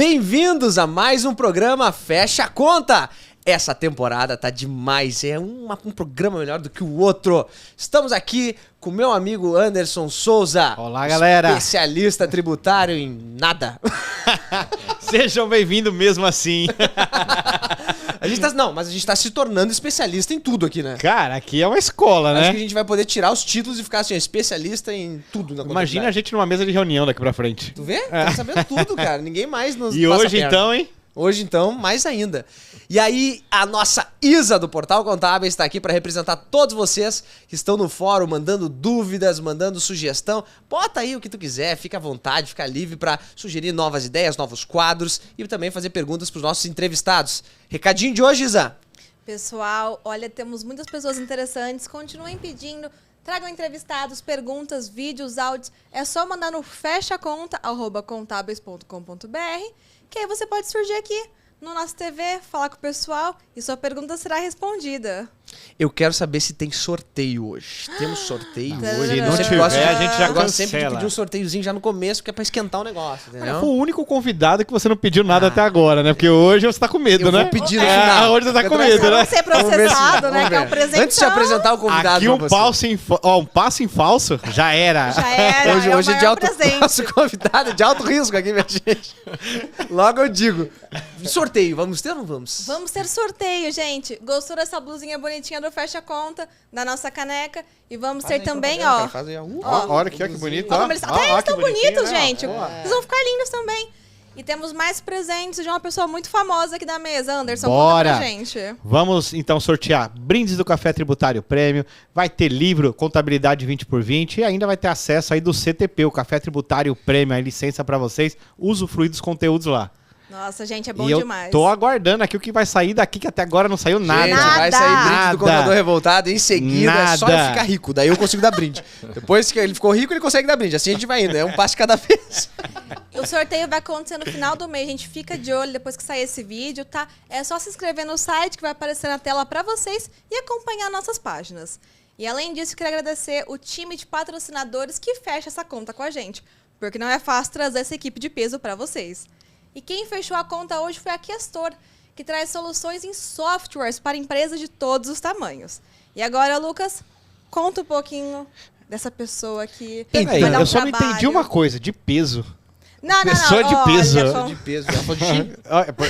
Bem-vindos a mais um programa Fecha a Conta. Essa temporada tá demais, é um programa melhor do que o outro. Estamos aqui com meu amigo Anderson Souza. Olá, galera. Especialista tributário em nada. Sejam bem-vindos mesmo assim. Mas a gente tá se tornando especialista em tudo aqui, né? Cara, aqui é uma escola, né? Acho que a gente vai poder tirar os títulos e ficar assim, especialista em tudo na contabilidade. Imagina a gente numa mesa de reunião daqui pra frente. Tu vê? Tá sabendo tudo, cara. Ninguém mais nos E passa hoje perna. então, hein? Hoje, então, mais ainda. E aí, a nossa Isa do Portal Contábil está aqui para representar todos vocês que estão no fórum, mandando dúvidas, mandando sugestão. Bota aí o que tu quiser, fica à vontade, fica livre para sugerir novas ideias, novos quadros e também fazer perguntas para os nossos entrevistados. Recadinho de hoje, Isa. Pessoal, olha, temos muitas pessoas interessantes. Continuem pedindo, tragam entrevistados, perguntas, vídeos, áudios. É só mandar no fechaconta@contábeis.com.br, que aí você pode surgir aqui no nosso TV, falar com o pessoal e sua pergunta será respondida. Eu quero saber se tem sorteio hoje. Temos sorteio hoje. Se não Você tiver, gosta de- a gente já eu gosto sempre de cancela. pedir um sorteiozinho já no começo, porque é pra esquentar o negócio, entendeu? Olha, foi o único convidado que você não pediu nada até agora, né? Porque hoje você tá com medo, Eu né? vou pedir no final. Hoje você tá com Pra medo, Pra né? não ser processado, né? Que é um presentão. Antes de apresentar o convidado Aqui pra um você. passo em falso já era. Já era, Hoje, é o hoje é de maior alto presente. nosso convidado é de alto risco aqui, minha gente. Logo eu digo. Sorteio, vamos ter ou não vamos? Vamos ter sorteio, gente. Gostou dessa blusinha bonitinha do Fecha Conta, da nossa caneca? E vamos ter também, ó. Faz aí, ó. Olha aqui, ó, que bonito. Ó, como eles, até eles que estão bonitinho, bonitos, né? gente. Ó. Eles vão ficar lindos também. E temos mais presentes de uma pessoa muito famosa aqui da mesa. Anderson, Bora. conta pra gente. Vamos então sortear brindes do Café Tributário Prêmio, vai ter livro Contabilidade 20x20 e ainda vai ter acesso aí do CTP, o Café Tributário Prêmio, aí licença pra vocês, usufruir dos conteúdos lá. Nossa, gente, é bom E eu demais. tô aguardando aqui o que vai sair daqui, que até agora não saiu nada. Gente, vai sair brinde Nada. do contador revoltado. Em seguida, é só Nada. eu ficar rico. Daí eu consigo dar brinde. Depois que ele ficou rico, ele consegue dar brinde. Assim a gente vai indo. É um passo de cada vez. O sorteio vai acontecer no final do mês. A gente fica de olho depois que sair esse vídeo, tá? É só se inscrever no site que vai aparecer na tela pra vocês e acompanhar nossas páginas. E além disso, queria agradecer o time de patrocinadores que fecha essa conta com a gente, porque não é fácil trazer essa equipe de peso pra vocês. E quem fechou a conta hoje foi a Questor, que traz soluções em softwares para empresas de todos os tamanhos. E agora, Lucas, conta um pouquinho dessa pessoa que Peraí, vai dar um eu só não trabalho. entendi uma coisa, de peso. Não, pessoa de peso. olha, De peso. Ela falou de X.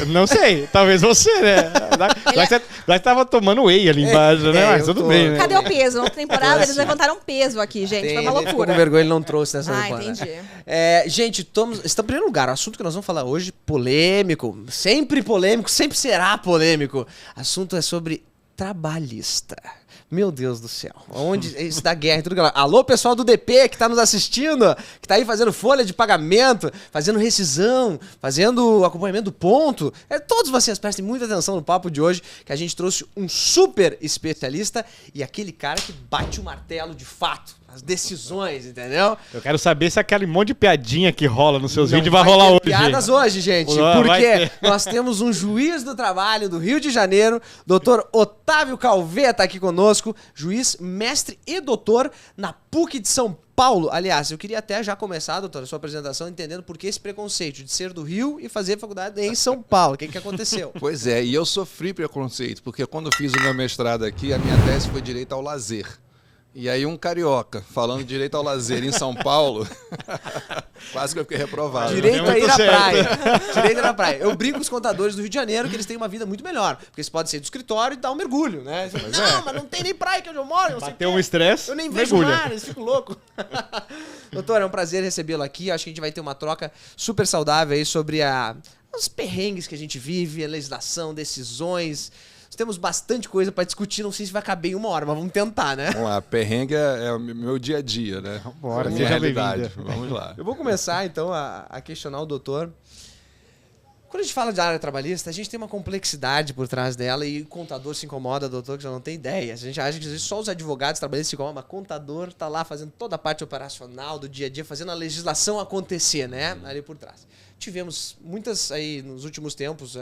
Não sei, talvez você, né? Nós tava tomando whey ali embaixo, né? Mas eu tudo tô. bem, né? Cadê o peso? Na temporada eles levantaram peso aqui, gente. Foi uma Ele ficou com loucura. vergonha, ele não trouxe nessa Ah, temporada. entendi. Gente, estamos em primeiro lugar. O assunto que nós vamos falar hoje, polêmico. Sempre polêmico, sempre será polêmico. O assunto é sobre trabalhista. Meu Deus do céu. Onde isso dá guerra e tudo que lá. Alô, pessoal do DP que tá nos assistindo, que tá aí fazendo folha de pagamento, fazendo rescisão, fazendo acompanhamento do ponto. Todos vocês prestem muita atenção no papo de hoje, que a gente trouxe um super especialista e aquele cara que bate o martelo de fato. As decisões, entendeu? Eu quero saber se aquele monte de piadinha que rola nos seus Não vídeos vai rolar ter hoje. piadas hoje, gente. Vai Porque ter. nós temos um juiz do trabalho do Rio de Janeiro, doutor Otávio Calveia tá aqui conosco, juiz, mestre e doutor na PUC de São Paulo. Aliás, eu queria até já começar, doutor, a sua apresentação entendendo por que esse preconceito de ser do Rio e fazer faculdade em São Paulo. O que aconteceu? Pois é, e eu sofri preconceito, porque quando eu fiz o meu mestrado aqui, a minha tese foi direito ao lazer. E aí um carioca falando direito ao lazer em São Paulo, quase que eu fiquei reprovado. Direito Deu a ir muito à certo. praia. Direito a ir à praia. Eu brinco com os contadores do Rio de Janeiro que eles têm uma vida muito melhor. Porque eles podem sair do escritório e dar um mergulho, né? Mas não tem nem praia que onde eu moro. Não sei o Bateu quê. um estresse, Eu nem vejo mergulha. mar, eles ficam loucos. Doutor, é um prazer recebê-lo aqui. Acho que a gente vai ter uma troca super saudável aí sobre os perrengues que a gente vive, a legislação, decisões. Nós temos bastante coisa para discutir. Não sei se vai caber em uma hora, mas vamos tentar, né? Vamos lá, perrengue é o meu dia a dia, né? Vambora, É a minha seja realidade. bem-vindo. Vamos lá. Eu vou começar, então, a questionar o doutor. Quando a gente fala de área trabalhista, a gente tem uma complexidade por trás dela e o contador se incomoda, doutor, que já não tem ideia. A gente acha que às vezes só os advogados trabalhistas se incomodam, mas contador tá lá fazendo toda a parte operacional do dia a dia, fazendo a legislação acontecer, né? Ali por trás. Tivemos muitas aí nos últimos tempos,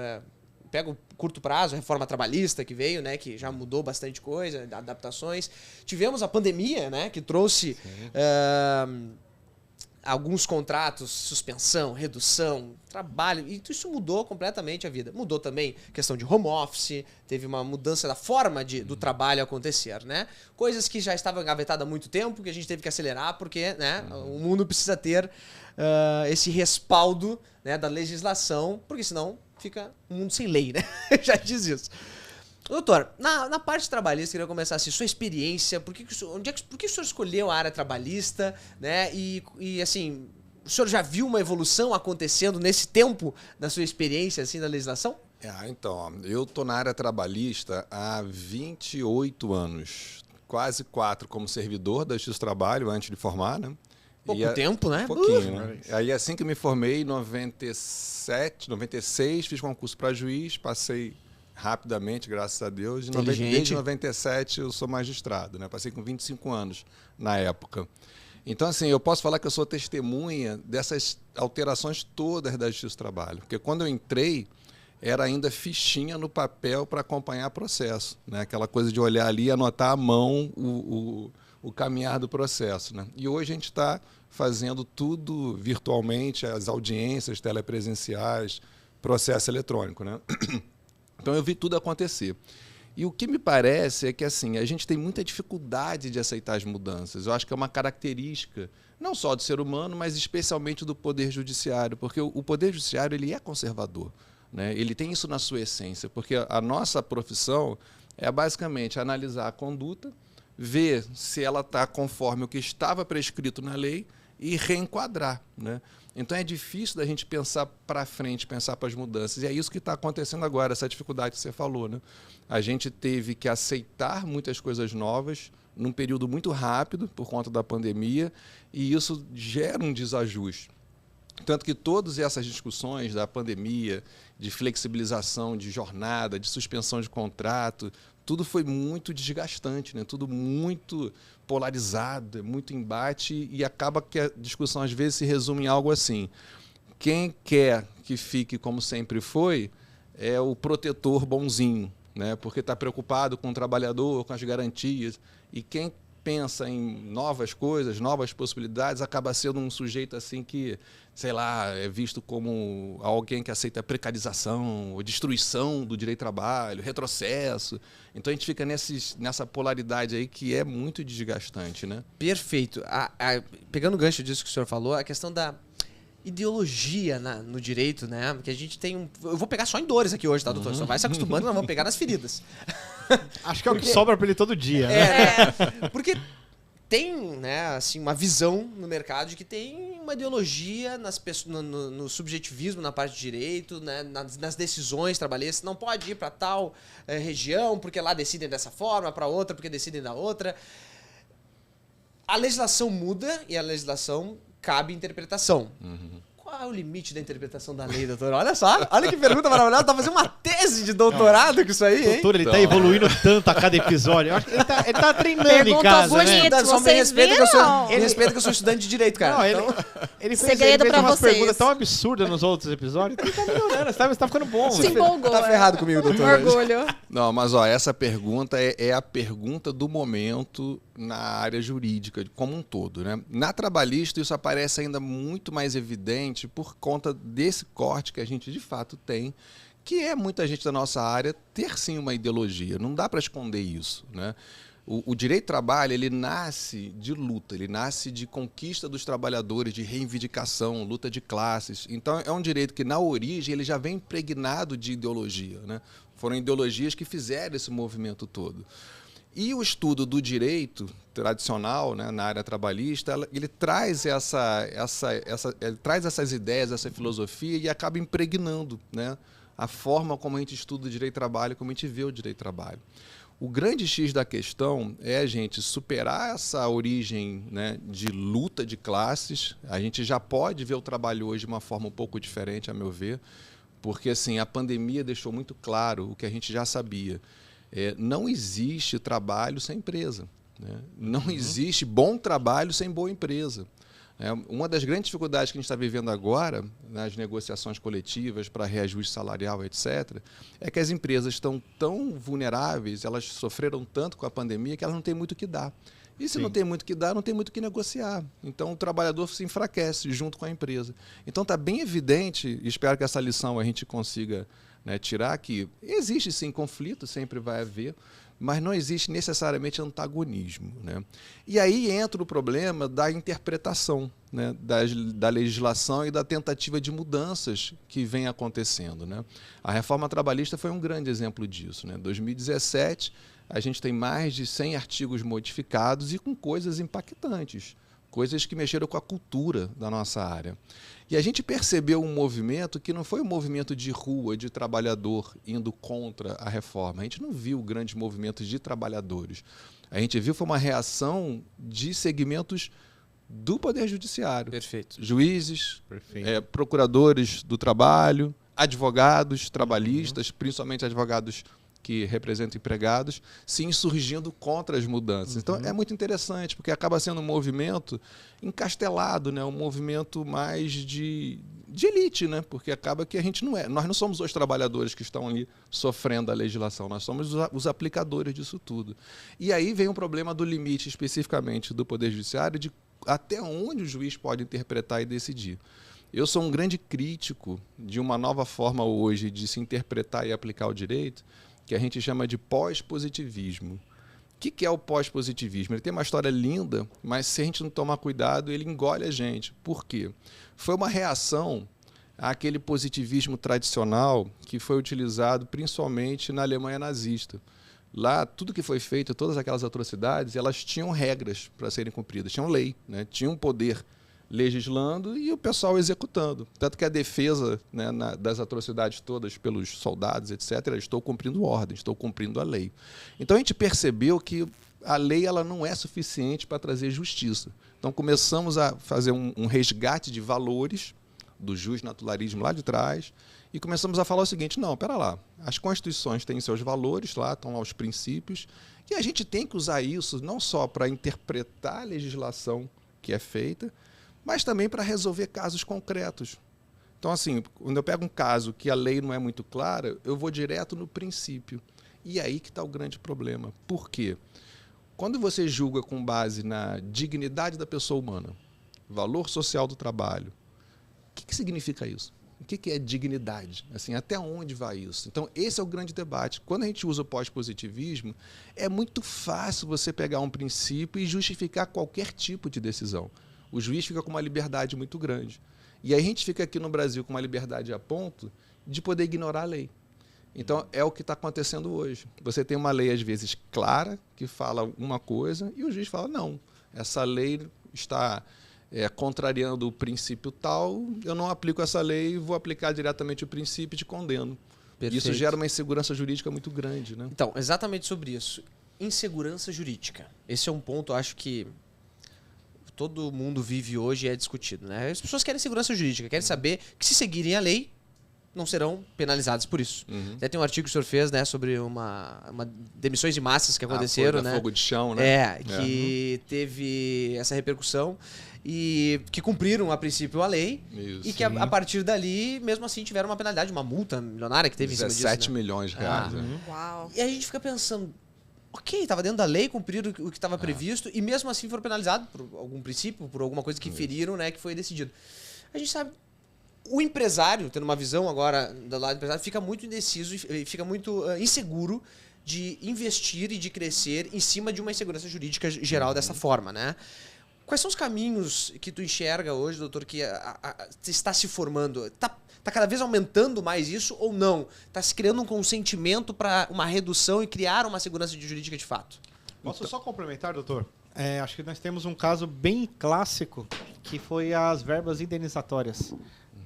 pega o curto prazo, a reforma trabalhista que veio, né, que já mudou bastante coisa, adaptações. Tivemos a pandemia, né, que trouxe alguns contratos, suspensão, redução, trabalho, e isso mudou completamente a vida. Mudou também a questão de home office, teve uma mudança da forma do trabalho acontecer, né? Coisas que já estavam engavetadas há muito tempo, que a gente teve que acelerar, porque, né, o mundo precisa ter esse respaldo, né, da legislação, porque senão fica um mundo sem lei, né? Já diz isso. Doutor, na parte trabalhista, queria começar assim, sua experiência, por que o senhor escolheu a área trabalhista, né? E assim, o senhor já viu uma evolução acontecendo nesse tempo da sua experiência, assim, da legislação? Então, ó, eu tô na área trabalhista há 28 anos, quase 4 como servidor da Justiça do Trabalho, antes de formar, né? Pouco tempo, né? Pouquinho, né? Aí assim que eu me formei, em 97, 96, fiz concurso para juiz, passei rapidamente, graças a Deus. Desde 97 eu sou magistrado, né? Passei com 25 anos na época. Então, assim, eu posso falar que eu sou testemunha dessas alterações todas da Justiça do Trabalho. Porque quando eu entrei, era ainda fichinha no papel para acompanhar o processo, né? Aquela coisa de olhar ali e anotar à mão o caminhar do processo, né? E hoje a gente está fazendo tudo virtualmente, as audiências telepresenciais, processo eletrônico, né? Então eu vi tudo acontecer. E o que me parece é que assim, a gente tem muita dificuldade de aceitar as mudanças. Eu acho que é uma característica não só do ser humano, mas especialmente do Poder Judiciário, porque o Poder Judiciário ele é conservador, né? Ele tem isso na sua essência, porque a nossa profissão é basicamente analisar a conduta, ver se ela está conforme o que estava prescrito na lei e reenquadrar, né? Então é difícil da gente pensar para frente, pensar para as mudanças. E é isso que está acontecendo agora, essa dificuldade que você falou, né? A gente teve que aceitar muitas coisas novas num período muito rápido por conta da pandemia e isso gera um desajuste. Tanto que todas essas discussões da pandemia, de flexibilização de jornada, de suspensão de contrato, tudo foi muito desgastante, né? Tudo muito polarizado, muito embate e acaba que a discussão às vezes se resume em algo assim. Quem quer que fique como sempre foi é o protetor bonzinho, né? Porque está preocupado com o trabalhador, com as garantias. E quem pensa em novas coisas, novas possibilidades, acaba sendo um sujeito assim que, sei lá, é visto como alguém que aceita precarização, ou destruição do direito ao trabalho, retrocesso. Então a gente fica nessa polaridade aí que é muito desgastante, né? Perfeito. Pegando o gancho disso que o senhor falou, a questão da ideologia no direito, né? Porque a gente tem eu vou pegar só em dores aqui hoje, tá, doutor? Só vai se acostumando, nós vamos pegar nas feridas. Acho que é o que sobra pra ele todo dia, né? Porque tem, né, assim, uma visão no mercado de que tem uma ideologia no subjetivismo na parte de direito, né, nas decisões trabalhistas. Não pode ir para tal região porque lá decidem dessa forma, para outra porque decidem da outra. A legislação muda e a legislação cabe interpretação. Qual é o limite da interpretação da lei, doutor? Olha só, olha que pergunta maravilhosa. Tá fazendo uma tese de doutorado com isso aí, hein? Doutor, ele tá evoluindo tanto a cada episódio. Eu acho que ele tá treinando em casa, bonito, né? Só me respeita que eu sou estudante de direito, cara. Não, Então, ele Segredo fez pra umas vocês. perguntas tão absurdas nos outros episódios. Ele tá melhorando, você tá ficando bom. Se empolgou. tá ferrado comigo, doutor. Orgulho. Não, mas ó, essa pergunta é a pergunta do momento na área jurídica como um todo, né? Na trabalhista isso aparece ainda muito mais evidente por conta desse corte que a gente de fato tem, que é muita gente da nossa área ter sim uma ideologia. Não dá para esconder isso, né? O direito do trabalho, ele nasce de luta, ele nasce de conquista dos trabalhadores, de reivindicação, luta de classes. Então, é um direito que, na origem, ele já vem impregnado de ideologia, né? Foram ideologias que fizeram esse movimento todo. E o estudo do direito tradicional, né, na área trabalhista, ele traz ele traz essas ideias, essa filosofia e acaba impregnando, né, a forma como a gente estuda o direito do trabalho, como a gente vê o direito do trabalho. O grande X da questão é a gente superar essa origem, né, de luta de classes. A gente já pode ver o trabalho hoje de uma forma um pouco diferente, a meu ver, porque assim, a pandemia deixou muito claro o que a gente já sabia. Não existe trabalho sem empresa, né? Não existe bom trabalho sem boa empresa. Uma das grandes dificuldades que a gente está vivendo agora, nas negociações coletivas para reajuste salarial, etc., é que as empresas estão tão vulneráveis, elas sofreram tanto com a pandemia que elas não têm muito o que dar. E se Sim. não tem muito que dar, não tem muito que negociar. Então o trabalhador se enfraquece junto com a empresa. Então está bem evidente, e espero que essa lição a gente consiga, né, tirar, que existe sim conflito, sempre vai haver, mas não existe necessariamente antagonismo, né? E aí entra o problema da interpretação, né, da legislação e da tentativa de mudanças que vem acontecendo, né? A reforma trabalhista foi um grande exemplo disso, né? Em 2017, a gente tem mais de 100 artigos modificados e com coisas impactantes, coisas que mexeram com a cultura da nossa área. E a gente percebeu um movimento que não foi um movimento de rua, de trabalhador indo contra a reforma. A gente não viu grandes movimentos de trabalhadores. A gente viu foi uma reação de segmentos do Poder Judiciário. Perfeito. Juízes, Perfeito. procuradores do trabalho, advogados trabalhistas, principalmente advogados que representam empregados, se insurgindo contra as mudanças. Então é muito interessante, porque acaba sendo um movimento encastelado, né? Um movimento mais de elite, né? Porque acaba que a gente nós não somos os trabalhadores que estão ali sofrendo a legislação, nós somos os aplicadores disso tudo. E aí vem um problema do limite especificamente do Poder Judiciário, de até onde o juiz pode interpretar e decidir. Eu sou um grande crítico de uma nova forma hoje de se interpretar e aplicar o direito, que a gente chama de pós-positivismo. O que é o pós-positivismo? Ele tem uma história linda, mas se a gente não tomar cuidado, ele engole a gente. Por quê? Foi uma reação àquele positivismo tradicional que foi utilizado principalmente na Alemanha nazista. Lá, tudo que foi feito, todas aquelas atrocidades, elas tinham regras para serem cumpridas, tinham lei, né? Tinham poder legislando e o pessoal executando. Tanto que a defesa, né, das atrocidades todas pelos soldados, etc., estou cumprindo ordem, estou cumprindo a lei. Então a gente percebeu que a lei ela não é suficiente para trazer justiça. Então começamos a fazer um resgate de valores do justnaturalismo lá de trás e começamos a falar o seguinte: não, espera lá, as constituições têm seus valores lá, estão lá os princípios, e a gente tem que usar isso não só para interpretar a legislação que é feita, mas também para resolver casos concretos. Então, assim, quando eu pego um caso que a lei não é muito clara, eu vou direto no princípio. E aí que está o grande problema. Por quê? Quando você julga com base na dignidade da pessoa humana, valor social do trabalho, o que significa isso? O que é dignidade? Assim, até onde vai isso? Então, esse é o grande debate. Quando a gente usa o pós-positivismo, é muito fácil você pegar um princípio e justificar qualquer tipo de decisão. O juiz fica com uma liberdade muito grande. E aí a gente fica aqui no Brasil com uma liberdade a ponto de poder ignorar a lei. Então, é o que está acontecendo hoje. Você tem uma lei, às vezes, clara, que fala uma coisa, e o juiz fala, não, essa lei está contrariando o princípio tal, eu não aplico essa lei, vou aplicar diretamente o princípio e te condeno. Perfeito. Isso gera uma insegurança jurídica muito grande, né? Então, exatamente sobre isso. Insegurança jurídica. Esse é um ponto, eu acho que todo mundo vive hoje e é discutido, né? As pessoas querem segurança jurídica, querem saber que se seguirem a lei, não serão penalizadas por isso. Até tem um artigo que o senhor fez, né, sobre uma demissões de massas que aconteceram, né? Fogo de chão, né? Que teve essa repercussão e que cumpriram a princípio a lei. Isso. E que a partir dali, mesmo assim, tiveram uma penalidade, uma multa milionária que teve em cima disso, 17 né? milhões de reais. né? Uau. E a gente fica pensando, ok, estava dentro da lei, cumpriram o que estava previsto e mesmo assim foram penalizados por algum princípio, por alguma coisa que feriram, né, que foi decidido. A gente sabe, o empresário, tendo uma visão agora do lado do empresário, fica muito indeciso e fica muito inseguro de investir e de crescer em cima de uma insegurança jurídica geral dessa forma, né? Quais são os caminhos que tu enxerga hoje, doutor, que está se formando? Está cada vez aumentando mais isso ou não? Está se criando um consentimento para uma redução e criar uma segurança jurídica de fato? Posso só complementar, doutor? Acho que nós temos um caso bem clássico, que foi as verbas indenizatórias,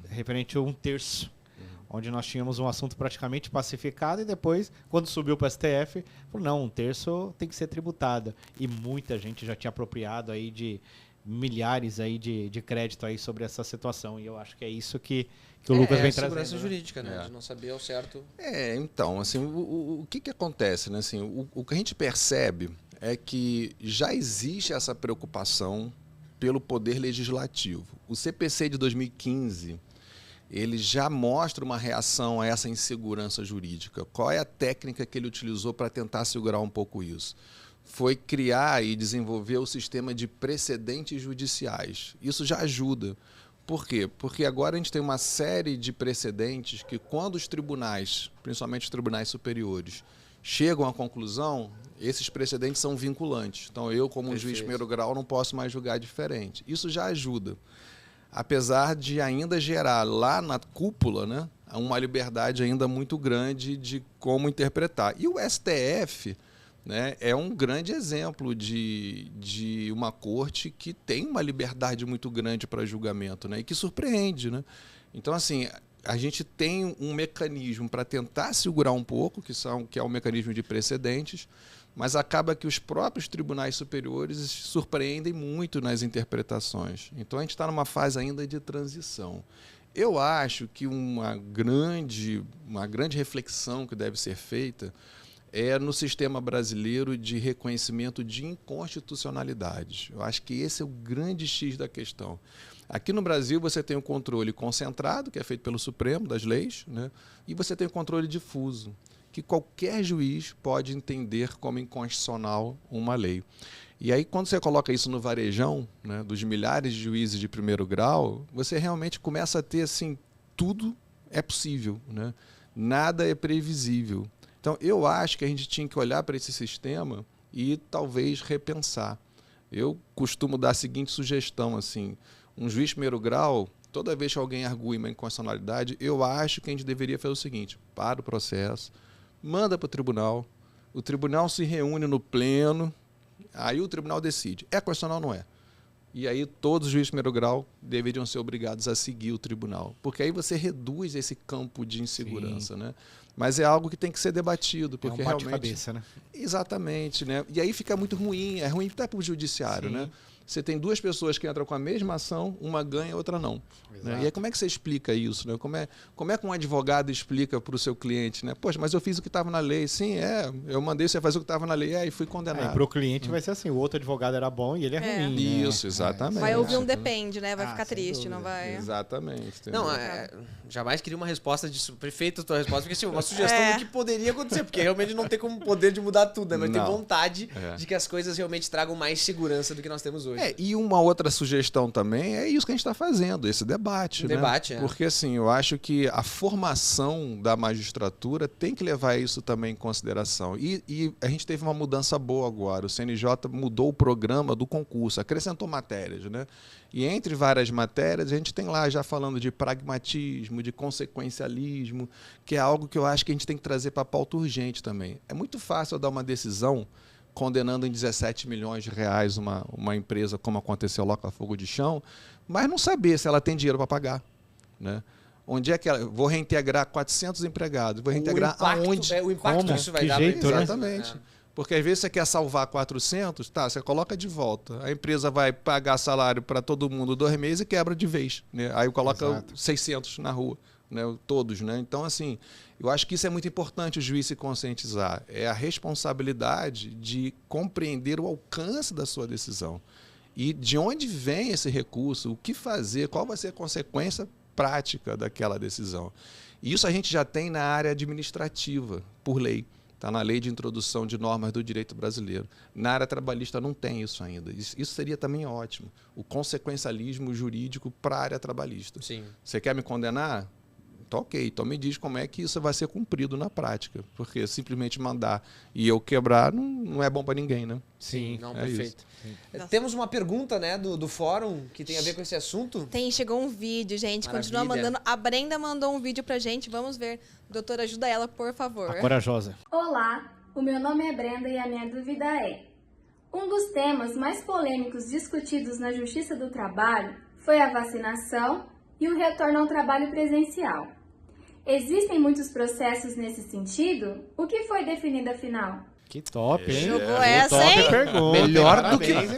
referente a 1/3, onde nós tínhamos um assunto praticamente pacificado e depois, quando subiu para o STF, falou, não, 1/3 tem que ser tributada. E muita gente já tinha apropriado aí de milhares aí de crédito aí sobre essa situação. E eu acho que é isso que o Lucas vem trazendo. Segurança jurídica, né? De não saber ao certo. Então, assim, o que acontece, né? Assim, o que a gente percebe é que já existe essa preocupação pelo poder legislativo. O CPC de 2015, ele já mostra uma reação a essa insegurança jurídica. Qual é a técnica que ele utilizou para tentar segurar um pouco isso? foi criar e desenvolver o sistema de precedentes judiciais. Isso já ajuda. Por quê? Porque agora a gente tem uma série de precedentes que, quando os tribunais, principalmente os tribunais superiores, chegam à conclusão, esses precedentes são vinculantes. Então, eu, como um juiz de primeiro grau, não posso mais julgar diferente. Isso já ajuda. Apesar de ainda gerar lá na cúpula, né, uma liberdade ainda muito grande de como interpretar. E o STF, né, é um grande exemplo de uma corte que tem uma liberdade muito grande para julgamento, né, e que surpreende. Né? Então, assim, a gente tem um mecanismo para tentar segurar um pouco, que é o mecanismo de precedentes, mas acaba que os próprios tribunais superiores surpreendem muito nas interpretações. Então, a gente está numa fase ainda de transição. Eu acho que uma grande reflexão que deve ser feita é no sistema brasileiro de reconhecimento de inconstitucionalidades. Eu acho que esse é o grande X da questão. Aqui no Brasil você tem o controle concentrado, que é feito pelo Supremo, das leis, né? E você tem o controle difuso, que qualquer juiz pode entender como inconstitucional uma lei. E aí, quando você coloca isso no varejão, né, dos milhares de juízes de primeiro grau, você realmente começa a ter, assim, tudo é possível, né? Nada é previsível. Então, eu acho que a gente tinha que olhar para esse sistema e talvez repensar. Eu costumo dar a seguinte sugestão, assim, um juiz de primeiro grau, toda vez que alguém argue uma inconstitucionalidade, eu acho que a gente deveria fazer o seguinte: para o processo, manda para o tribunal se reúne no pleno, aí o tribunal decide, é constitucional ou não é? E aí todos os juízes de primeiro grau deveriam ser obrigados a seguir o tribunal, porque aí você reduz esse campo de insegurança, né? Mas é algo que tem que ser debatido, porque realmente... cabeça, né? Exatamente, né? E aí fica muito ruim, é ruim até para o judiciário, né? Você tem duas pessoas que entram com a mesma ação, uma ganha, outra não. Né? E aí como é que você explica isso? Né? Como é que um advogado explica para o seu cliente? Né? Poxa, mas eu fiz o que estava na lei. Sim, eu mandei você fazer o que estava na lei. E fui condenado. Para o cliente vai ser assim, o outro advogado era bom e ele é ruim. Né? Isso, exatamente. Vai ouvir um depende, né? Vai ficar triste, dúvida. não vai... Exatamente. Não, jamais queria uma resposta de prefeito, tua resposta, porque assim, uma sugestão do que poderia acontecer, porque realmente não tem como poder de mudar tudo, né? Mas tem vontade de que as coisas realmente tragam mais segurança do que nós temos hoje. E uma outra sugestão também é isso que a gente está fazendo, esse debate. Né? Porque assim, eu acho que a formação da magistratura tem que levar isso também em consideração. E a gente teve uma mudança boa agora. O CNJ mudou o programa do concurso, acrescentou matérias, né? E entre várias matérias, a gente tem lá já falando de pragmatismo, de consequencialismo, que é algo que eu acho que a gente tem que trazer para a pauta urgente também. É muito fácil eu dar uma decisão condenando em 17 milhões de reais uma empresa, como aconteceu lá com a Fogo de Chão, mas não saber se ela tem dinheiro para pagar. Né? Onde é que ela... Vou reintegrar 400 empregados. Vou reintegrar aonde? O impacto que isso vai dar. Jeito, pra... né? Exatamente. Porque às vezes você quer salvar 400, tá, você coloca de volta. A empresa vai pagar salário para todo mundo 2 meses e quebra de vez. Né? Aí coloca 600 na rua. Né? Todos. Né? Então, assim, eu acho que isso é muito importante o juiz se conscientizar. É a responsabilidade de compreender o alcance da sua decisão. E de onde vem esse recurso, o que fazer, qual vai ser a consequência prática daquela decisão. E isso a gente já tem na área administrativa, por lei. Está na lei de introdução de normas do direito brasileiro. Na área trabalhista não tem isso ainda. Isso seria também ótimo. O consequencialismo jurídico para a área trabalhista. Sim. Você quer me condenar? Então, ok. Então me diz como é que isso vai ser cumprido na prática. Porque simplesmente mandar e eu quebrar não é bom para ninguém, né? Sim, não, é perfeito. Temos uma pergunta, né, do fórum que tem a ver com esse assunto. Chegou um vídeo, gente. Maravilha. Continua mandando. A Brenda mandou um vídeo pra gente. Vamos ver. Doutora, ajuda ela, por favor. A corajosa. Olá, o meu nome é Brenda e a minha dúvida é: um dos temas mais polêmicos discutidos na Justiça do Trabalho foi a vacinação e o retorno ao trabalho presencial. Existem muitos processos nesse sentido? O que foi definido afinal? Que top, hein? Jogou essa, top hein? Pergunta.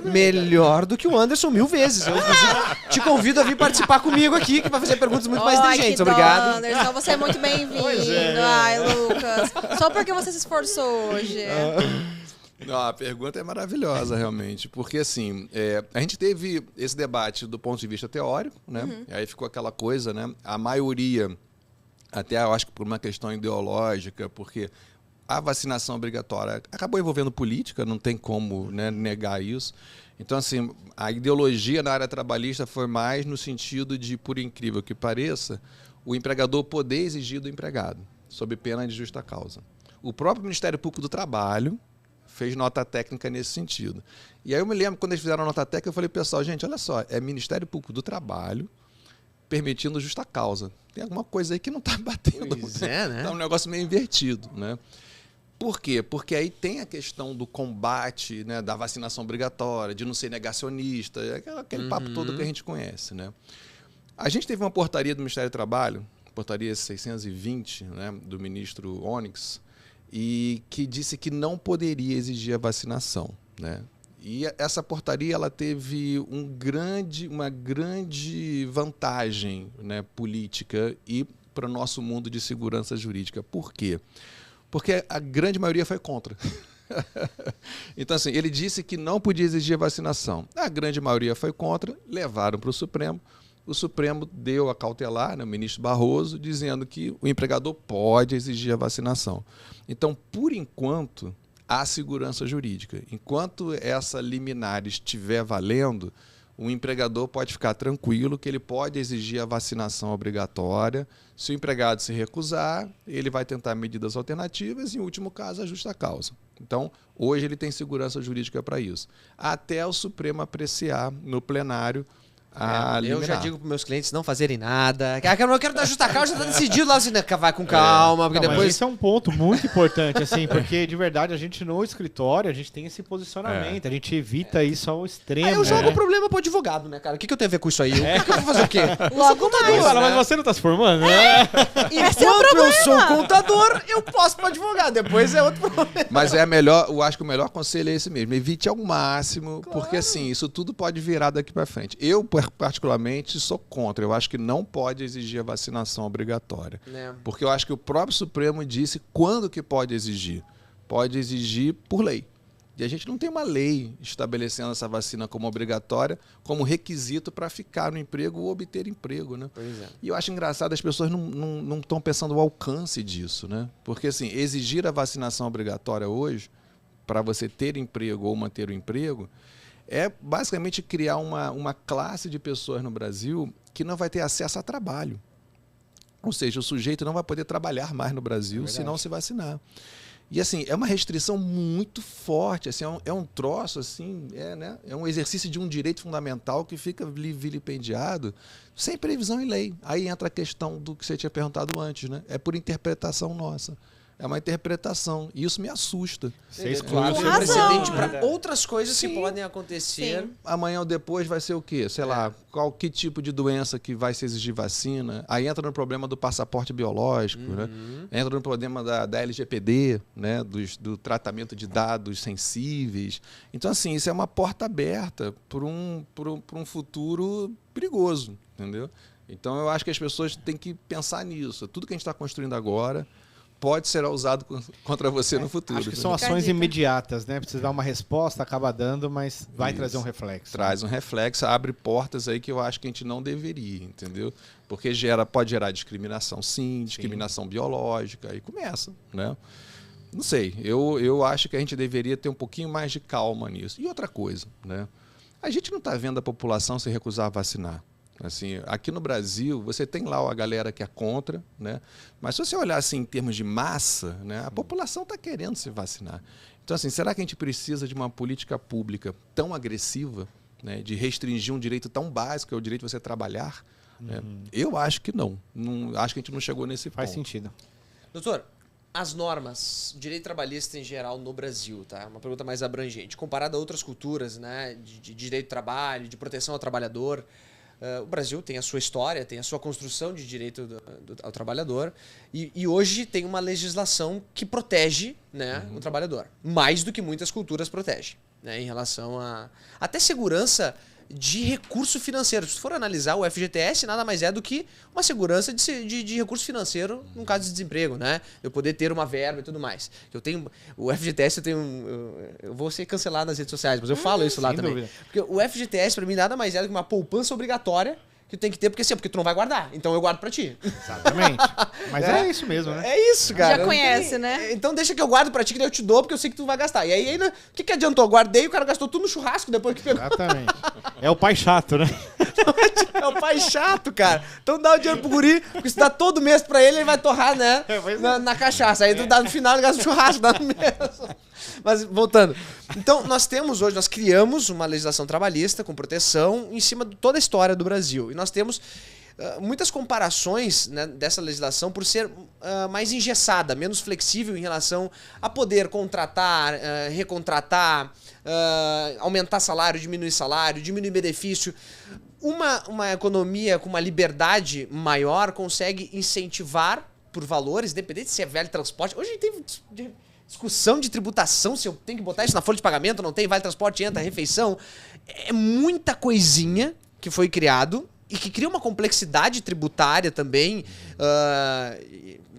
Melhor do que o Anderson 1000 vezes. Eu inclusive, te convido a vir participar comigo aqui, que vai fazer perguntas muito mais inteligentes. Obrigado. Anderson, você é muito bem-vindo. Ai, Lucas. Só porque você se esforçou hoje. Não, a pergunta é maravilhosa, realmente. Porque, assim, a gente teve esse debate do ponto de vista teórico, né? E aí ficou aquela coisa, né? A maioria, até eu acho que por uma questão ideológica, porque a vacinação obrigatória acabou envolvendo política, não tem como, né, negar isso. Então, assim, a ideologia na área trabalhista foi mais no sentido de, por incrível que pareça, o empregador poder exigir do empregado, sob pena de justa causa. O próprio Ministério Público do Trabalho fez nota técnica nesse sentido. E aí eu me lembro, quando eles fizeram a nota técnica, eu falei, pessoal, gente, olha só, é Ministério Público do Trabalho permitindo justa causa. Tem alguma coisa aí que não está batendo. Pois é, né? Tá um negócio meio invertido, né? Por quê? Porque aí tem a questão do combate, né, da vacinação obrigatória, de não ser negacionista, aquele papo todo que a gente conhece, né? A gente teve uma portaria do Ministério do Trabalho, portaria 620, né, do ministro Onyx, e que disse que não poderia exigir a vacinação, né? E essa portaria ela teve uma grande vantagem, né, política e para o nosso mundo de segurança jurídica. Por quê? Porque a grande maioria foi contra. Então, assim, ele disse que não podia exigir a vacinação. A grande maioria foi contra, levaram para o Supremo. O Supremo deu a cautelar, né, o ministro Barroso, dizendo que o empregador pode exigir a vacinação. Então, por enquanto, há segurança jurídica. Enquanto essa liminar estiver valendo, o empregador pode ficar tranquilo que ele pode exigir a vacinação obrigatória. Se o empregado se recusar, ele vai tentar medidas alternativas e, em último caso, a justa causa. Então, hoje ele tem segurança jurídica para isso. Até o Supremo apreciar no plenário a liminar. Eu já digo para meus clientes não fazerem nada. Eu quero dar justa causa, já está decidido lá, assim, né? Vai com calma, porque Não, mas depois... esse é um ponto muito importante, assim, porque de verdade a gente no escritório, a gente tem esse posicionamento, a gente evita isso ao extremo. Aí eu jogo né? o problema pro advogado, né, cara? O que eu tenho a ver com isso aí? Eu vou fazer o quê? Logo mais. Fala, mas você não tá se formando? Né? Enquanto eu sou contador, eu posso pro advogado. Depois é outro problema. Mas eu acho que o melhor conselho é esse mesmo. Evite ao máximo, porque assim, isso tudo pode virar daqui para frente. Eu, particularmente, sou contra. Eu acho que não pode exigir a vacinação obrigatória. Porque eu acho que o próprio Supremo disse quando que pode exigir. Pode exigir por lei. E a gente não tem uma lei estabelecendo essa vacina como obrigatória, como requisito para ficar no emprego ou obter emprego, né? Pois é. E eu acho engraçado, as pessoas não estão pensando o alcance disso, né? Porque, assim, exigir a vacinação obrigatória hoje, para você ter emprego ou manter o emprego, é basicamente criar uma classe de pessoas no Brasil que não vai ter acesso a trabalho. Ou seja, o sujeito não vai poder trabalhar mais no Brasil se não se vacinar. E, assim, é uma restrição muito forte, assim, é um troço, assim, né? É um exercício de um direito fundamental que fica vilipendiado sem previsão em lei. Aí entra a questão do que você tinha perguntado antes, né? É por interpretação nossa. É uma interpretação. E isso me assusta. Você exclui Claro, o tem razão. precedente para outras coisas que Sim. podem acontecer. Sim. Amanhã ou depois vai ser o quê? Sei lá, que tipo de doença que vai se exigir vacina. Aí entra no problema do passaporte biológico, né? Entra no problema da LGPD, né? Do tratamento de dados sensíveis. Então, assim, isso é uma porta aberta para um futuro perigoso, entendeu? Então, eu acho que as pessoas têm que pensar nisso. Tudo que a gente está construindo agora pode ser usado contra você no futuro. Acho que são Fica a ações dica. imediatas, né? Precisa dar uma resposta, acaba dando, mas vai Isso. trazer um reflexo. Traz um reflexo, abre portas aí que eu acho que a gente não deveria, entendeu? Porque pode gerar discriminação, sim, discriminação biológica, aí começa, né? Não sei, eu acho que a gente deveria ter um pouquinho mais de calma nisso. E outra coisa, né? A gente não está vendo a população se recusar a vacinar. Assim, aqui no Brasil, você tem lá a galera que é contra, né? Mas se você olhar assim, em termos de massa, né, a população está querendo se vacinar. Então, assim, será que a gente precisa de uma política pública tão agressiva, né, de restringir um direito tão básico, que é o direito de você trabalhar? Né? Eu acho que não. Acho que a gente não chegou nesse Faz ponto. sentido. Doutor, as normas, direito trabalhista em geral no Brasil, tá? Uma pergunta mais abrangente. Comparada a outras culturas, né, de direito do trabalho, de proteção ao trabalhador, o Brasil tem a sua história, tem a sua construção de direito ao trabalhador e hoje tem uma legislação que protege, né, o trabalhador, mais do que muitas culturas protegem, né, em relação a até segurança de recurso financeiro. Se for analisar, o FGTS nada mais é do que uma segurança de recurso financeiro num caso de desemprego, né? Eu poder ter uma verba e tudo mais. O FGTS eu vou ser cancelado nas redes sociais, mas eu falo isso lá sem também. dúvida. Porque o FGTS, para mim, nada mais é do que uma poupança obrigatória que tu tem que ter, porque tu não vai guardar. Então eu guardo pra ti. Exatamente. Mas é isso mesmo, né? É isso, cara. Já conhece, né? Então deixa que eu guardo pra ti, que daí eu te dou, porque eu sei que tu vai gastar. E aí ainda, o que adiantou? Eu guardei e o cara gastou tudo no churrasco depois que pegou. Exatamente. É o pai chato, né? É o pai chato, cara. Então dá o dinheiro pro guri, porque se dá todo mês pra ele, ele vai torrar, né? Na cachaça. Aí tu dá no final, ele gasta no churrasco, dá no mês. Mas voltando. Então, nós criamos uma legislação trabalhista com proteção em cima de toda a história do Brasil. E nós temos muitas comparações, né, dessa legislação por ser mais engessada, menos flexível em relação a poder contratar, recontratar, aumentar salário, diminuir benefício. Uma economia com uma liberdade maior consegue incentivar por valores, independente se é vale transporte. Hoje a gente tem discussão de tributação, se eu tenho que botar isso na folha de pagamento, não tem, vale transporte, entra, refeição. É muita coisinha que foi criado e que cria uma complexidade tributária também,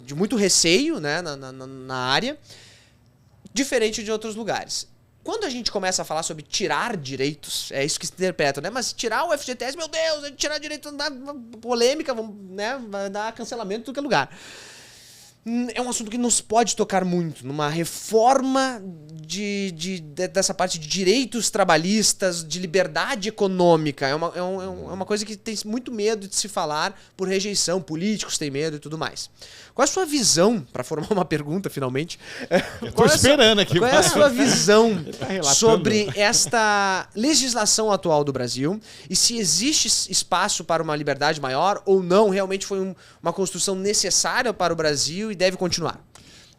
de muito receio, né, na área, diferente de outros lugares. Quando a gente começa a falar sobre tirar direitos, é isso que se interpreta, né? Mas tirar o FGTS, meu Deus, tirar direito, dá polêmica, né? Vai dar cancelamento em todo que é lugar. É um assunto que nos pode tocar muito, numa reforma dessa parte de direitos trabalhistas, de liberdade econômica. É uma coisa que tem muito medo de se falar por rejeição, políticos têm medo e tudo mais. Qual é a sua visão, para formar uma pergunta finalmente? Eu tô esperando aqui. Qual é a sua visão tá sobre esta legislação atual do Brasil e se existe espaço para uma liberdade maior ou não, realmente foi uma construção necessária para o Brasil e deve continuar?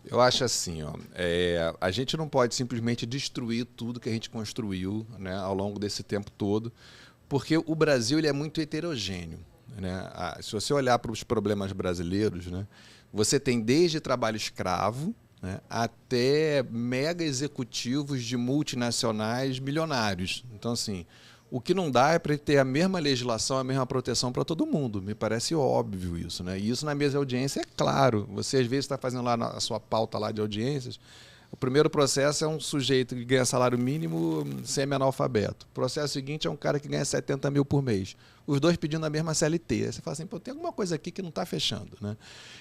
Eu acho assim, ó, a gente não pode simplesmente destruir tudo que a gente construiu, né, ao longo desse tempo todo, porque o Brasil ele é muito heterogêneo, né? Se você olhar para os problemas brasileiros, né, você tem desde trabalho escravo, né, até mega executivos de multinacionais milionários. Então, assim, o que não dá é para ter a mesma legislação, a mesma proteção para todo mundo. Me parece óbvio isso, né? E isso na mesa de audiência é claro. Você, às vezes, está fazendo lá a sua pauta lá de audiências. O primeiro processo é um sujeito que ganha salário mínimo semi-analfabeto. O processo seguinte é um cara que ganha 70 mil por mês. Os dois pedindo a mesma CLT. Aí você fala assim, pô, tem alguma coisa aqui que não está fechando, né?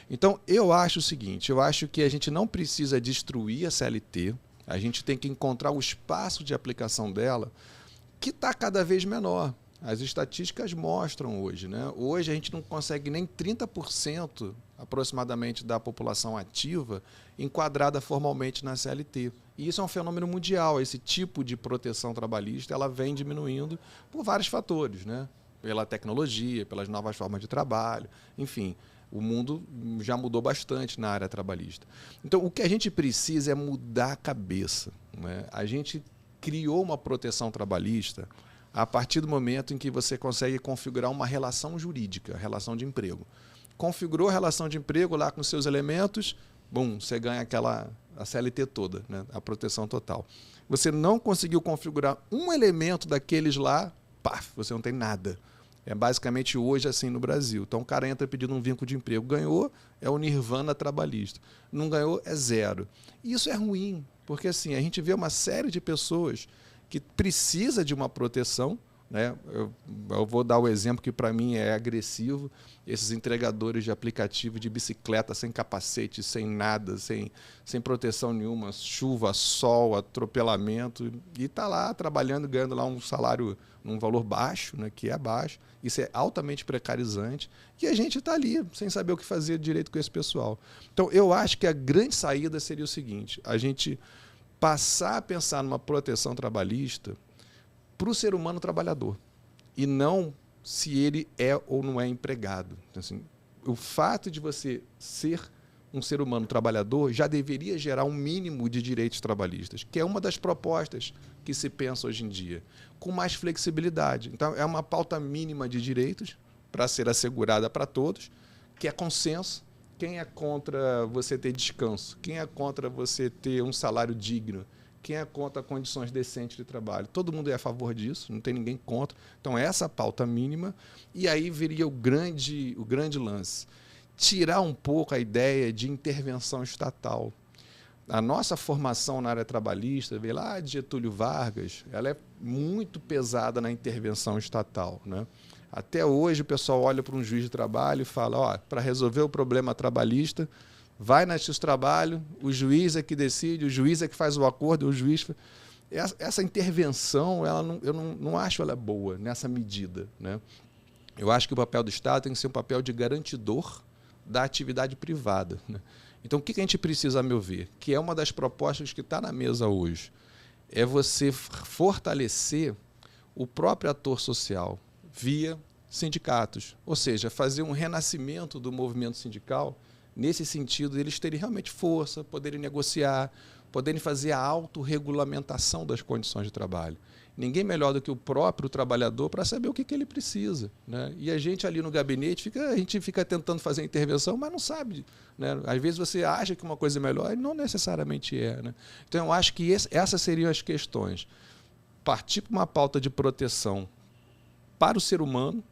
Então, eu acho o seguinte, eu acho que a gente não precisa destruir a CLT, a gente tem que encontrar o espaço de aplicação dela, que está cada vez menor. As estatísticas mostram hoje, né? Hoje a gente não consegue nem 30% aproximadamente da população ativa enquadrada formalmente na CLT. E isso é um fenômeno mundial. Esse tipo de proteção trabalhista ela vem diminuindo por vários fatores, né? Pela tecnologia, pelas novas formas de trabalho, enfim. O mundo já mudou bastante na área trabalhista. Então, o que a gente precisa é mudar a cabeça, né? A gente criou uma proteção trabalhista a partir do momento em que você consegue configurar uma relação jurídica, relação de emprego. Configurou a relação de emprego lá com seus elementos, bum, você ganha a CLT toda, né? A proteção total. Você não conseguiu configurar um elemento daqueles lá, paf, você não tem nada. É basicamente hoje assim no Brasil. Então o cara entra pedindo um vínculo de emprego. Ganhou, é o nirvana trabalhista. Não ganhou, é zero. E isso é ruim, porque assim, a gente vê uma série de pessoas que precisa de uma proteção, né? Eu vou dar o exemplo que para mim é agressivo, esses entregadores de aplicativo de bicicleta sem capacete, sem nada, sem proteção nenhuma, chuva, sol, atropelamento, e está lá trabalhando, ganhando lá um salário num valor baixo, né, que é baixo, isso é altamente precarizante, e a gente está ali sem saber o que fazer direito com esse pessoal. Então eu acho que a grande saída seria o seguinte, a gente passar a pensar numa proteção trabalhista para o ser humano trabalhador e não se ele é ou não é empregado. Então, assim, o fato de você ser um ser humano trabalhador já deveria gerar um mínimo de direitos trabalhistas, que é uma das propostas que se pensa hoje em dia, com mais flexibilidade. Então, é uma pauta mínima de direitos para ser assegurada para todos, que é consenso. Quem é contra você ter descanso? Quem é contra você ter um salário digno? Quem é contra condições decentes de trabalho? Todo mundo é a favor disso, não tem ninguém contra. Então, essa pauta mínima. E aí viria o grande lance. Tirar um pouco a ideia de intervenção estatal. A nossa formação na área trabalhista, veio lá de Getúlio Vargas, ela é muito pesada na intervenção estatal, né? Até hoje o pessoal olha para um juiz de trabalho e fala, para resolver o problema trabalhista, vai na Justiça do Trabalho, o juiz é que decide, o juiz é que faz o acordo, o juiz... Essa intervenção, eu não acho ela boa nessa medida, né? Eu acho que o papel do Estado tem que ser um papel de garantidor da atividade privada, né? Então, o que a gente precisa, a meu ver, que é uma das propostas que está na mesa hoje, é você fortalecer o próprio ator social via sindicatos, ou seja, fazer um renascimento do movimento sindical nesse sentido, eles terem realmente força, poderem negociar, poderem fazer a autorregulamentação das condições de trabalho. Ninguém melhor do que o próprio trabalhador para saber o que ele precisa, né? E a gente ali no gabinete, a gente fica tentando fazer a intervenção, mas não sabe, né? Às vezes você acha que uma coisa é melhor e não necessariamente é, né? Então eu acho que essas seriam as questões. Partir para uma pauta de proteção para o ser humano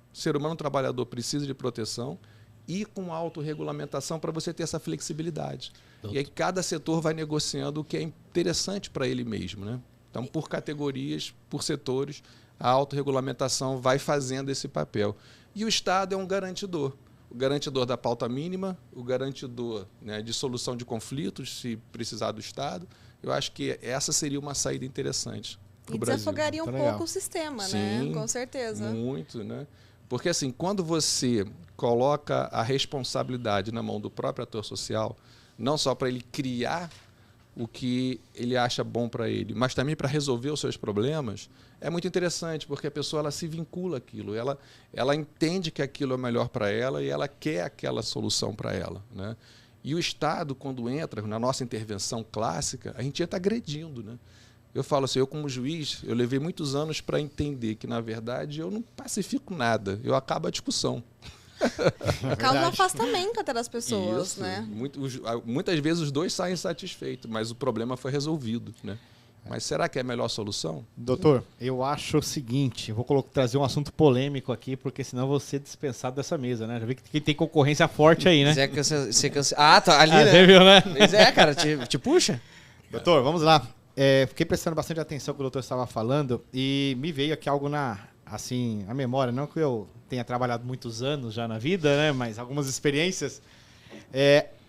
trabalhador precisa de proteção, e com autorregulamentação para você ter essa flexibilidade. E aí cada setor vai negociando o que é interessante para ele mesmo, né? Então, por categorias, por setores, a autorregulamentação vai fazendo esse papel. E o Estado é um garantidor. O garantidor da pauta mínima, o garantidor, né, de solução de conflitos, se precisar do Estado. Eu acho que essa seria uma saída interessante para o Brasil. Desafogaria um pouco o sistema, né? Com certeza. Muito, né? Porque, assim, quando você coloca a responsabilidade na mão do próprio ator social, não só para ele criar o que ele acha bom para ele, mas também para resolver os seus problemas, é muito interessante, porque a pessoa ela se vincula àquilo, ela entende que aquilo é melhor para ela e ela quer aquela solução para ela, né? E o Estado, quando entra na nossa intervenção clássica, a gente entra agredindo, né? Eu falo assim, eu como juiz, eu levei muitos anos para entender que, na verdade, eu não pacifico nada, eu acabo a discussão. Causa um afastamento até das pessoas, Isso, né? Muitas vezes os dois saem satisfeitos, mas o problema foi resolvido, né? Mas será que é a melhor solução? Doutor, eu acho o seguinte, eu vou trazer um assunto polêmico aqui, porque senão eu vou ser dispensado dessa mesa, né? Já vi que tem concorrência forte aí, né? Tá ali, né? Você viu, né? Pois é, cara, te puxa. Doutor, vamos lá. Fiquei prestando bastante atenção no que o doutor estava falando e me veio aqui algo na memória, não que eu tenha trabalhado muitos anos já na vida, né, mas algumas experiências.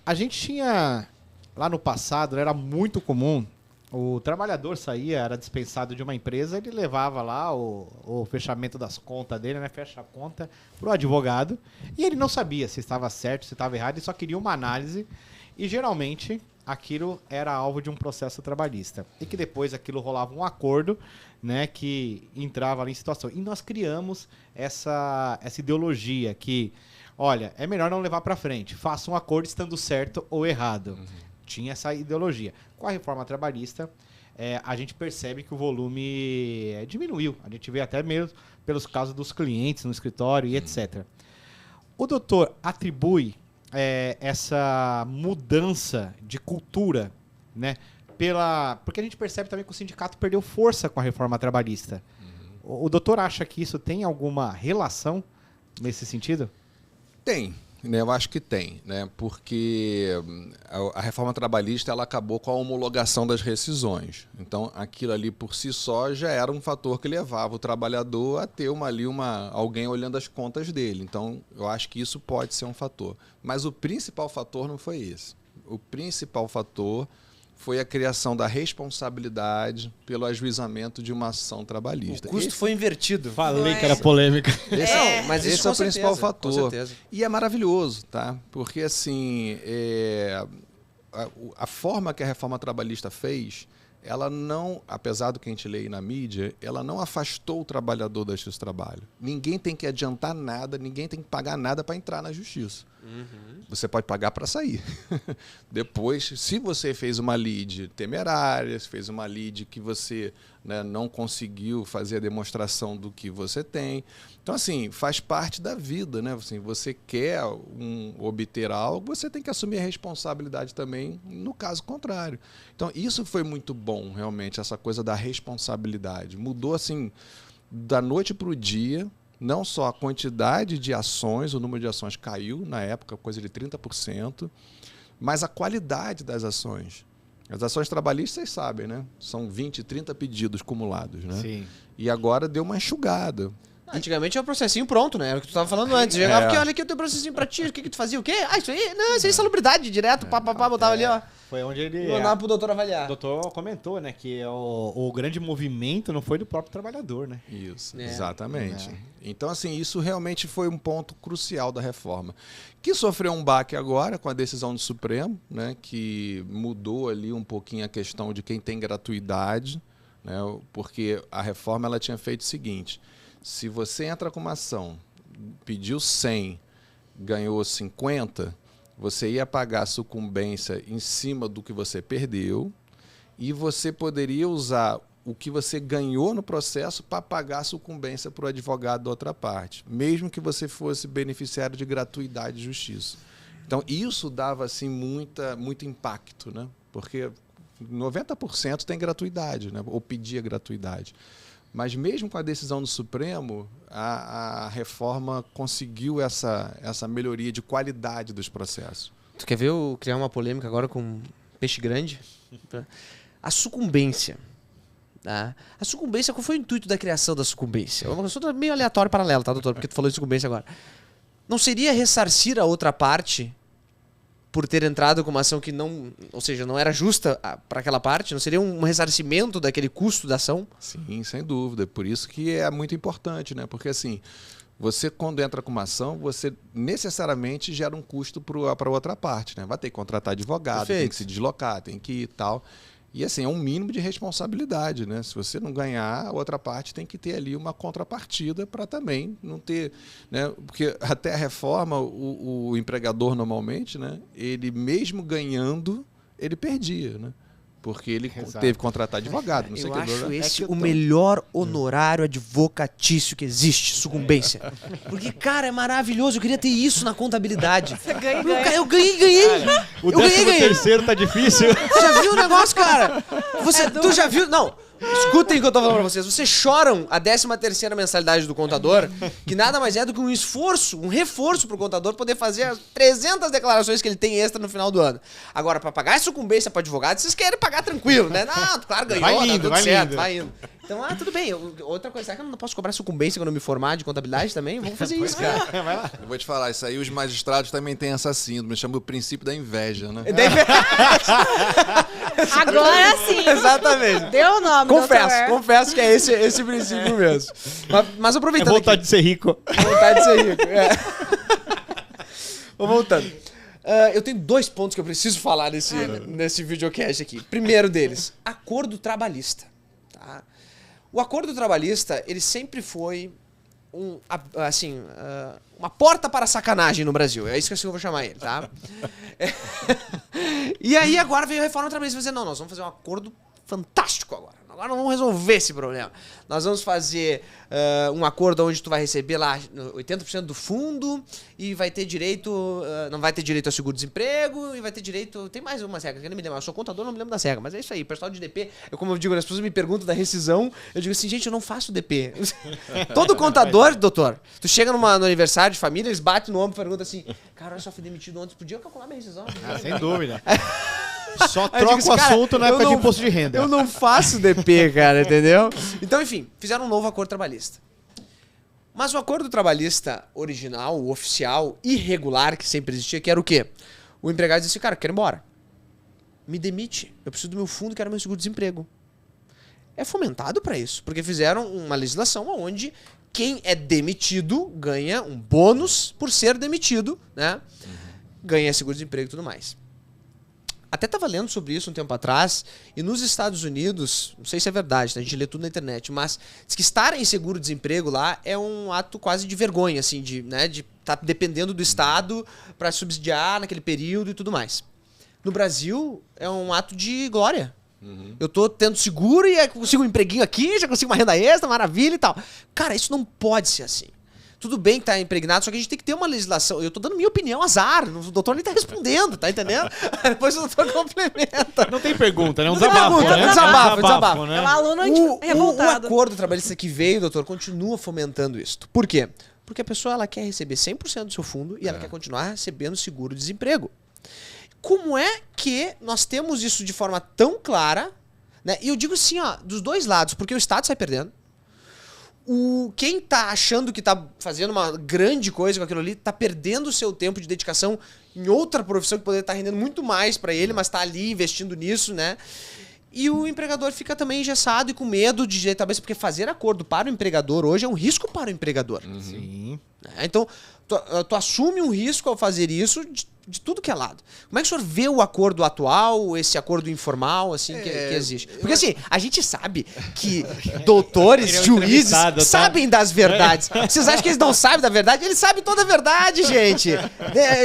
A gente tinha, lá no passado, era muito comum, o trabalhador saía, era dispensado de uma empresa, ele levava lá o fechamento das contas dele, né, fecha a conta, para o advogado, e ele não sabia se estava certo, se estava errado, ele só queria uma análise, e geralmente aquilo era alvo de um processo trabalhista. E que depois aquilo rolava um acordo, né, que entrava ali em situação. E nós criamos essa ideologia que, olha, é melhor não levar para frente. Faça um acordo estando certo ou errado. Tinha essa ideologia. Com a reforma trabalhista, a gente percebe que o volume diminuiu. A gente vê até mesmo pelos casos dos clientes no escritório e etc. O doutor atribui essa mudança de cultura, né? Porque a gente percebe também que o sindicato perdeu força com a reforma trabalhista. O doutor acha que isso tem alguma relação nesse sentido? Tem, né? Eu acho que tem, né? Porque a reforma trabalhista ela acabou com a homologação das rescisões. Então, aquilo ali por si só já era um fator que levava o trabalhador a ter alguém olhando as contas dele. Então, eu acho que isso pode ser um fator. Mas o principal fator não foi esse. O principal fator foi a criação da responsabilidade pelo ajuizamento de uma ação trabalhista. O custo foi invertido. Falei que era polêmica. Mas esse é o principal fator. Com certeza. E é maravilhoso, tá? Porque, assim, a forma que a reforma trabalhista fez, ela não, apesar do que a gente lê aí na mídia, ela não afastou o trabalhador da justiça do trabalho. Ninguém tem que adiantar nada, ninguém tem que pagar nada para entrar na justiça. Você pode pagar para sair. Depois, se você fez uma lide temerária, se fez uma lide que você, né, não conseguiu fazer a demonstração do que você tem. Então, assim, faz parte da vida, né? Assim, você quer obter algo, você tem que assumir a responsabilidade também no caso contrário. Então, isso foi muito bom, realmente, essa coisa da responsabilidade. Mudou, assim, da noite para o dia. Não só a quantidade de ações, o número de ações caiu na época, coisa de 30%, mas a qualidade das ações. As ações trabalhistas, vocês sabem, né? São 20, 30 pedidos acumulados, né? Sim. E agora deu uma enxugada. Antigamente é o processinho pronto, né? Era o que tu tava falando antes. Chegava aqui, olha aqui, eu tenho um processinho pra ti. O que tu fazia? O quê? Ah, isso aí? Não, isso aí é salubridade, direto, botava ali, ó. Foi onde ele... Mandava pro doutor O avaliar. doutor comentou, né, que o grande movimento não foi do próprio trabalhador, né? Isso, É. exatamente. Então, assim, isso realmente foi um ponto crucial da reforma. Que sofreu um baque agora com a decisão do Supremo, né, que mudou ali um pouquinho a questão de quem tem gratuidade, né, porque a reforma ela tinha feito o seguinte: se você entra com uma ação, pediu 100, ganhou 50, você ia pagar a sucumbência em cima do que você perdeu e você poderia usar o que você ganhou no processo para pagar a sucumbência para o advogado da outra parte, mesmo que você fosse beneficiário de gratuidade de justiça. Então, isso dava assim, muito impacto, né? Porque 90% tem gratuidade, né? Ou pedia gratuidade. Mas mesmo com a decisão do Supremo, a reforma conseguiu essa melhoria de qualidade dos processos. Tu quer ver eu criar uma polêmica agora com peixe grande? A sucumbência. Tá? A sucumbência, qual foi o intuito da criação da sucumbência? É uma coisa meio aleatória paralela, tá, doutor? Porque tu falou de sucumbência agora. Não seria ressarcir a outra parte por ter entrado com uma ação que não, ou seja, não era justa para aquela parte? Não seria um ressarcimento daquele custo da ação? Sim, sem dúvida. Por isso que é muito importante, né? Porque assim, você quando entra com uma ação, você necessariamente gera um custo para a outra parte, né? Vai ter que contratar advogado, Perfeito. tem que se deslocar, tem que ir e tal. E assim, é um mínimo de responsabilidade, né? Se você não ganhar, a outra parte tem que ter ali uma contrapartida para também não ter, né? Porque até a reforma, o empregador normalmente, né? Ele mesmo ganhando, ele perdia, né? Porque ele Exato. teve que contratar advogado, não sei o Eu que. acho esse que o melhor honorário advocatício que existe, sucumbência. Porque, cara, é maravilhoso. Eu queria ter isso na contabilidade. Você ganha e Meu, ganha. cara, eu ganhei. O Eu ganhei. 13º tá difícil. Já viu o negócio, cara? Tu já viu? Não. Escutem o que eu tô falando pra vocês. Vocês choram a 13ª mensalidade do contador, que nada mais é do que um esforço, um reforço pro contador poder fazer as 300 declarações que ele tem extra no final do ano. Agora, pra pagar a sucumbência pro advogado, vocês querem pagar tranquilo, né? Não, claro, ganhou, Vai tá indo, tudo vai certo, indo. vai indo. Então, tudo bem. Outra coisa, será que eu não posso cobrar sucumbência quando eu me formar de contabilidade também? Vamos fazer isso, cara. Vai lá. Eu vou te falar, isso aí os magistrados também têm essa síndrome, chama o princípio da inveja, né? Agora sim. Exatamente. Deu o nome, Confesso que é esse princípio mesmo. Mas É aproveitando vontade aqui, de ser rico. vontade de ser rico. É. Vou voltando. Eu tenho 2 pontos que eu preciso falar nesse videocast aqui. Primeiro deles, acordo trabalhista. Tá? O acordo trabalhista, ele sempre foi uma porta para a sacanagem no Brasil. É isso que eu vou chamar ele, tá? E aí agora veio a reforma trabalhista e dizer, não, nós vamos fazer um acordo fantástico agora. Agora nós vamos resolver esse problema. Nós vamos fazer um acordo onde tu vai receber lá 80% do fundo e vai ter direito... não vai ter direito ao seguro-desemprego e vai ter direito... Tem mais umas regras que eu não me lembro. Eu sou contador, não me lembro das regras. Mas é isso aí. Pessoal de DP... Como eu digo, as pessoas me perguntam da rescisão. Eu digo assim, gente, eu não faço DP. Todo contador, doutor, tu chega no aniversário de família, eles batem no ombro e perguntam assim, cara, eu só fui demitido ontem, podia calcular minha rescisão? Sem dúvida. Só Aí eu digo troca assim, o cara, assunto na eu época de não- imposto de renda. Eu não faço DP, cara, entendeu? Então, enfim, fizeram um novo acordo trabalhista. Mas o acordo trabalhista original, o oficial, irregular, que sempre existia, que era o quê? O empregado disse, cara, quero ir embora. Me demite. Eu preciso do meu fundo, quero meu seguro-desemprego. É fomentado para isso, porque fizeram uma legislação onde quem é demitido ganha um bônus por ser demitido, né? Ganha seguro-desemprego e tudo mais. Até estava lendo sobre isso um tempo atrás, e nos Estados Unidos, não sei se é verdade, tá? A gente lê tudo na internet, mas diz que estar em seguro-desemprego lá é um ato quase de vergonha, assim, de estar dependendo do Estado para subsidiar naquele período e tudo mais. No Brasil, é um ato de glória. Eu tô tendo seguro e consigo um empreguinho aqui, já consigo uma renda extra, maravilha e tal. Cara, isso não pode ser assim. Tudo bem que tá impregnado, só que a gente tem que ter uma legislação. Eu tô dando minha opinião, azar. O doutor nem tá respondendo, tá entendendo? Depois o doutor complementa. Não tem pergunta, né? Um Não tem desabafo, pergunta, né? um desabafo, né? É um aluno O revoltado. acordo trabalhista que veio, doutor, continua fomentando isso. Por quê? Porque a pessoa ela quer receber 100% do seu fundo e ela quer continuar recebendo seguro-desemprego. como é que nós temos isso de forma tão clara, né? E eu digo assim, ó, dos dois lados, porque o Estado sai perdendo. Quem tá achando que tá fazendo uma grande coisa com aquilo ali, tá perdendo o seu tempo de dedicação em outra profissão que poderia estar rendendo muito mais pra ele, mas tá ali investindo nisso, né? E o empregador fica também engessado e com medo de direito à cabeça, porque fazer acordo para o empregador hoje é um risco para o empregador. Sim. Então, tu assume um risco ao fazer isso de tudo que é lado. Como é que o senhor vê o acordo atual, esse acordo informal, assim, que existe? Porque, assim, a gente sabe que doutores, juízes, sabem das verdades. Vocês acham que eles não sabem da verdade? Eles sabem toda a verdade, gente.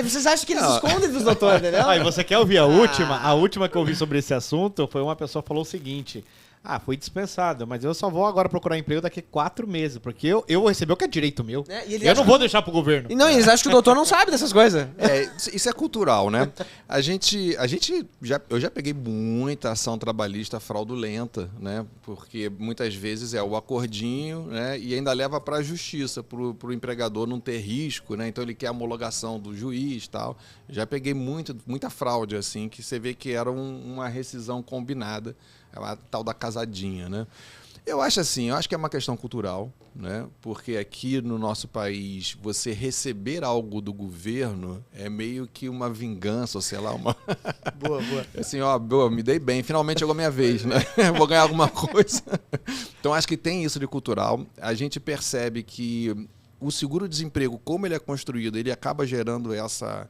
Vocês acham que eles escondem dos doutores, entendeu? E você quer ouvir a última? A última que eu ouvi sobre esse assunto foi uma pessoa que falou o seguinte... fui dispensado, mas eu só vou agora procurar emprego daqui a 4 meses, porque eu vou receber o que é direito meu. Eu não vou deixar pro governo. E não, eles acham que o doutor não sabe dessas coisas. Isso é cultural, né? Eu já peguei muita ação trabalhista fraudulenta, né? Porque muitas vezes é o acordinho, né? E ainda leva para a justiça, pro empregador não ter risco, né? Então ele quer a homologação do juiz e tal. Já peguei muita fraude, assim, que você vê que era uma rescisão combinada. É a tal da casadinha, né? Eu acho que é uma questão cultural, né? Porque aqui no nosso país, você receber algo do governo é meio que uma vingança, ou sei lá, uma... Boa. Assim, me dei bem, finalmente chegou a minha vez, né? Vou ganhar alguma coisa. Então, acho que tem isso de cultural. A gente percebe que o seguro-desemprego, como ele é construído, ele acaba gerando essa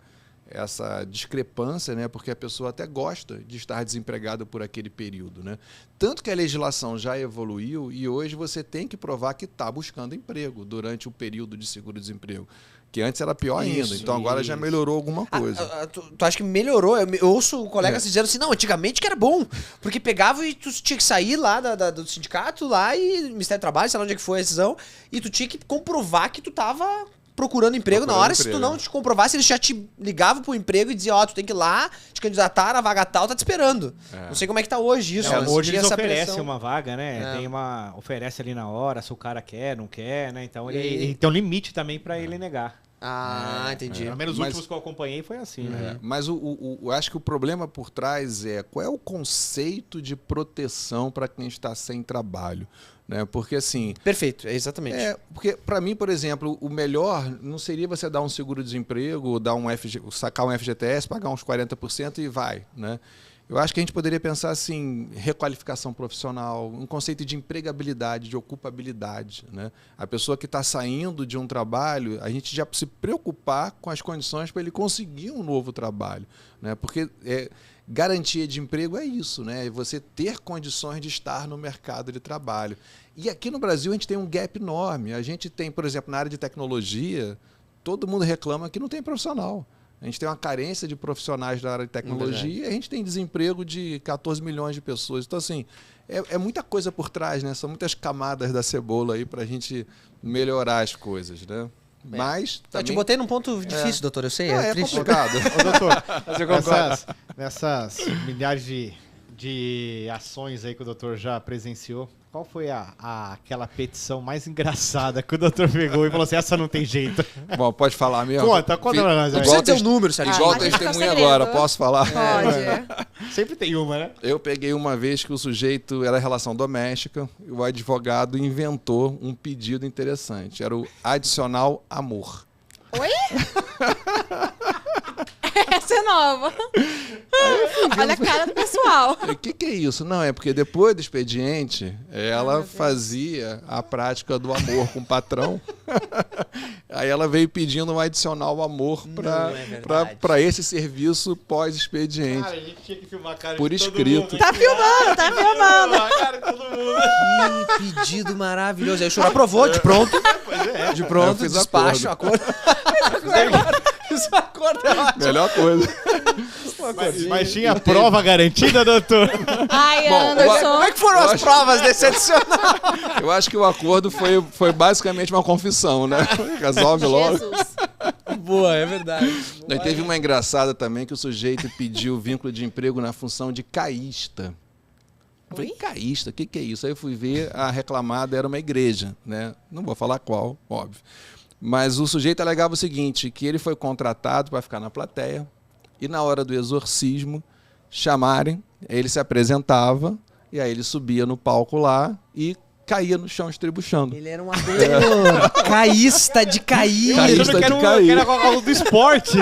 discrepância, né? Porque a pessoa até gosta de estar desempregada por aquele período, né? Tanto que a legislação já evoluiu e hoje você tem que provar que está buscando emprego durante o período de seguro-desemprego, que antes era pior ainda. Então agora já melhorou alguma coisa. Tu acha que melhorou? Eu ouço colegas dizendo assim, não, antigamente que era bom, porque pegava e tu tinha que sair lá do sindicato, lá e Ministério do Trabalho, sei lá onde é que foi a decisão, e tu tinha que comprovar que tu tava... procurando emprego na hora, se tu não te comprovasse, eles já te ligavam pro emprego e diziam, tu tem que ir lá, te candidatar, a vaga tal, tá te esperando. Não sei como é que tá hoje isso. Hoje eles oferecem uma vaga, né? Oferece ali na hora, se o cara quer, não quer, né? Então ele tem um limite também pra ele negar. Entendi. Pelo menos os últimos que eu acompanhei foi assim, né? Mas eu acho que o problema por trás qual é o conceito de proteção para quem está sem trabalho? Né? Porque assim... Perfeito, exatamente. Porque para mim, por exemplo, o melhor não seria você dar um seguro-desemprego, sacar um FGTS, pagar uns 40% e vai, né? Eu acho que a gente poderia pensar assim, requalificação profissional, um conceito de empregabilidade, de ocupabilidade, né? A pessoa que está saindo de um trabalho, a gente já se preocupar com as condições para ele conseguir um novo trabalho, né? Porque garantia de emprego é isso, né? É você ter condições de estar no mercado de trabalho. E aqui no Brasil a gente tem um gap enorme. A gente tem, por exemplo, na área de tecnologia, todo mundo reclama que não tem profissional. A gente tem uma carência de profissionais da área de tecnologia e a gente tem desemprego de 14 milhões de pessoas. Então, assim, é muita coisa por trás, né? São muitas camadas da cebola aí para a gente melhorar as coisas, né? Mas também... Eu te botei num ponto difícil, doutor, eu sei. É triste. Complicado. Ô, doutor, nessas milhares de ações aí que o doutor já presenciou, qual foi aquela petição mais engraçada que o doutor pegou e falou assim, essa não tem jeito? Bom, pode falar mesmo? Conta pra nós. Não precisa dizer o número, Sérgio. Igual testemunha agora, posso falar? Pode. Sempre tem uma, né? Eu peguei uma vez que o sujeito era relação doméstica e o advogado inventou um pedido interessante. Era o adicional amor. Oi? Essa é nova. Olha a cara do pessoal. O que é isso? Não, é porque depois do expediente, ela fazia a prática do amor com o patrão. Aí ela veio pedindo um adicional amor para esse serviço pós-expediente. Cara, a gente tinha que filmar a cara por de todo escrito. mundo. Tá filmando, tá filmando. A cara de todo mundo. Que pedido maravilhoso. Aí o senhor aprovou de pronto. De pronto, fiz despacho, acordo. Isso acordo é ótimo. Melhor coisa. Mas tinha prova garantida, doutor? Ai, Bom, Anderson. Como é que foram as provas desse adicional? Eu acho que o acordo foi basicamente uma confissão, né? Resolve logo. Jesus. Boa, é verdade. E teve uma engraçada também que o sujeito pediu vínculo de emprego na função de caísta. Eu falei, caísta, o que é isso? Aí eu fui ver, a reclamada era uma igreja, né? Não vou falar qual, óbvio. Mas o sujeito alegava o seguinte, que ele foi contratado para ficar na plateia, e na hora do exorcismo chamarem, ele se apresentava e aí ele subia no palco lá e caía no chão estribuchando. Ele era um ator caísta de cair. Caísta de cair. Que era algo do esporte.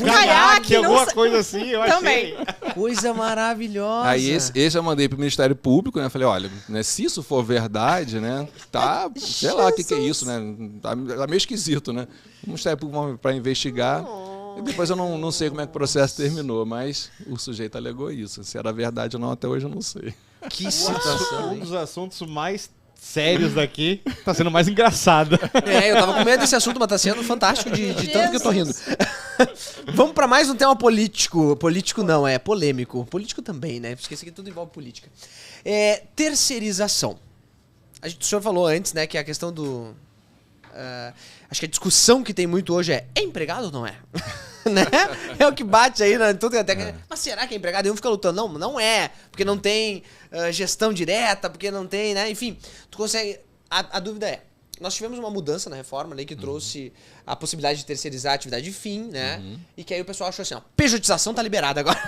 Caiaque, alguma não sei. coisa assim, eu Também. achei. Coisa maravilhosa. Aí esse eu mandei pro Ministério Público, né? Falei, olha, né, se isso for verdade, né? Tá, sei lá o que é isso, né? Tá meio esquisito, né? O Ministério Público para investigar. E depois eu não sei como é que o processo terminou, mas o sujeito alegou isso. Se era verdade ou não, até hoje eu não sei. Que situação, Um hein? dos assuntos mais sérios daqui tá sendo mais engraçado. Eu tava com medo desse assunto, mas tá sendo fantástico de tanto que eu tô rindo. Vamos pra mais um tema político. Político não, é polêmico. Político também, né? Porque isso aqui tudo envolve política. Terceirização. O senhor falou antes, né, que a questão do... acho que a discussão que tem muito hoje é empregado ou não é? Né? É o que bate aí, né? Tudo até. Mas será que é empregado? E um fica lutando. Não, não é. Porque não tem gestão direta, porque não tem, né? Enfim, tu consegue. A dúvida é: nós tivemos uma mudança na reforma, né, que trouxe a possibilidade de terceirizar a atividade de fim, né? E que aí o pessoal achou assim: ó, pejotização tá liberada agora.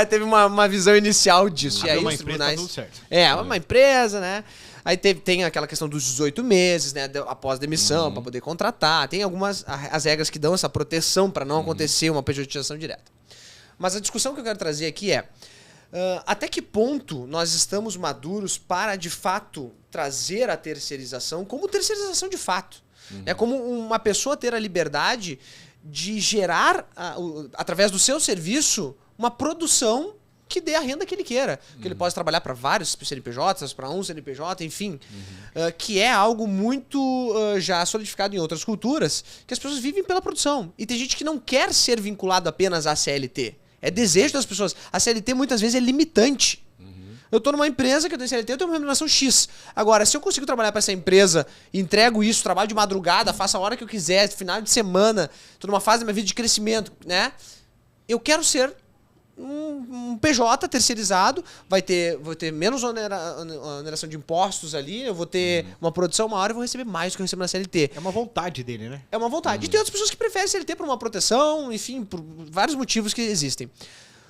Teve uma visão inicial disso. E aí uma os empresa, tribunais. tá tudo certo. Uma empresa, né? Aí tem aquela questão dos 18 meses, né? Após demissão, para poder contratar. Tem algumas as regras que dão essa proteção para não acontecer uma pejotização direta. Mas a discussão que eu quero trazer aqui é até que ponto nós estamos maduros para, de fato, trazer a terceirização como terceirização de fato. É como uma pessoa ter a liberdade de gerar, através do seu serviço, uma produção que dê a renda que ele queira. Que ele possa trabalhar para vários CNPJs, para um CNPJ, enfim. Que é algo muito já solidificado em outras culturas, que as pessoas vivem pela produção. E tem gente que não quer ser vinculado apenas à CLT. É desejo das pessoas. A CLT muitas vezes é limitante. Eu estou numa empresa que eu tenho CLT, eu tenho uma remuneração X. Agora, se eu consigo trabalhar para essa empresa, entrego isso, trabalho de madrugada, faço a hora que eu quiser, final de semana, estou numa fase da minha vida de crescimento, né? Eu quero ser um PJ terceirizado, vou ter menos oneração de impostos ali, eu vou ter uma produção maior e vou receber mais do que eu recebo na CLT. É uma vontade dele, né? É uma vontade. E tem outras pessoas que preferem CLT por uma proteção, enfim, por vários motivos que existem.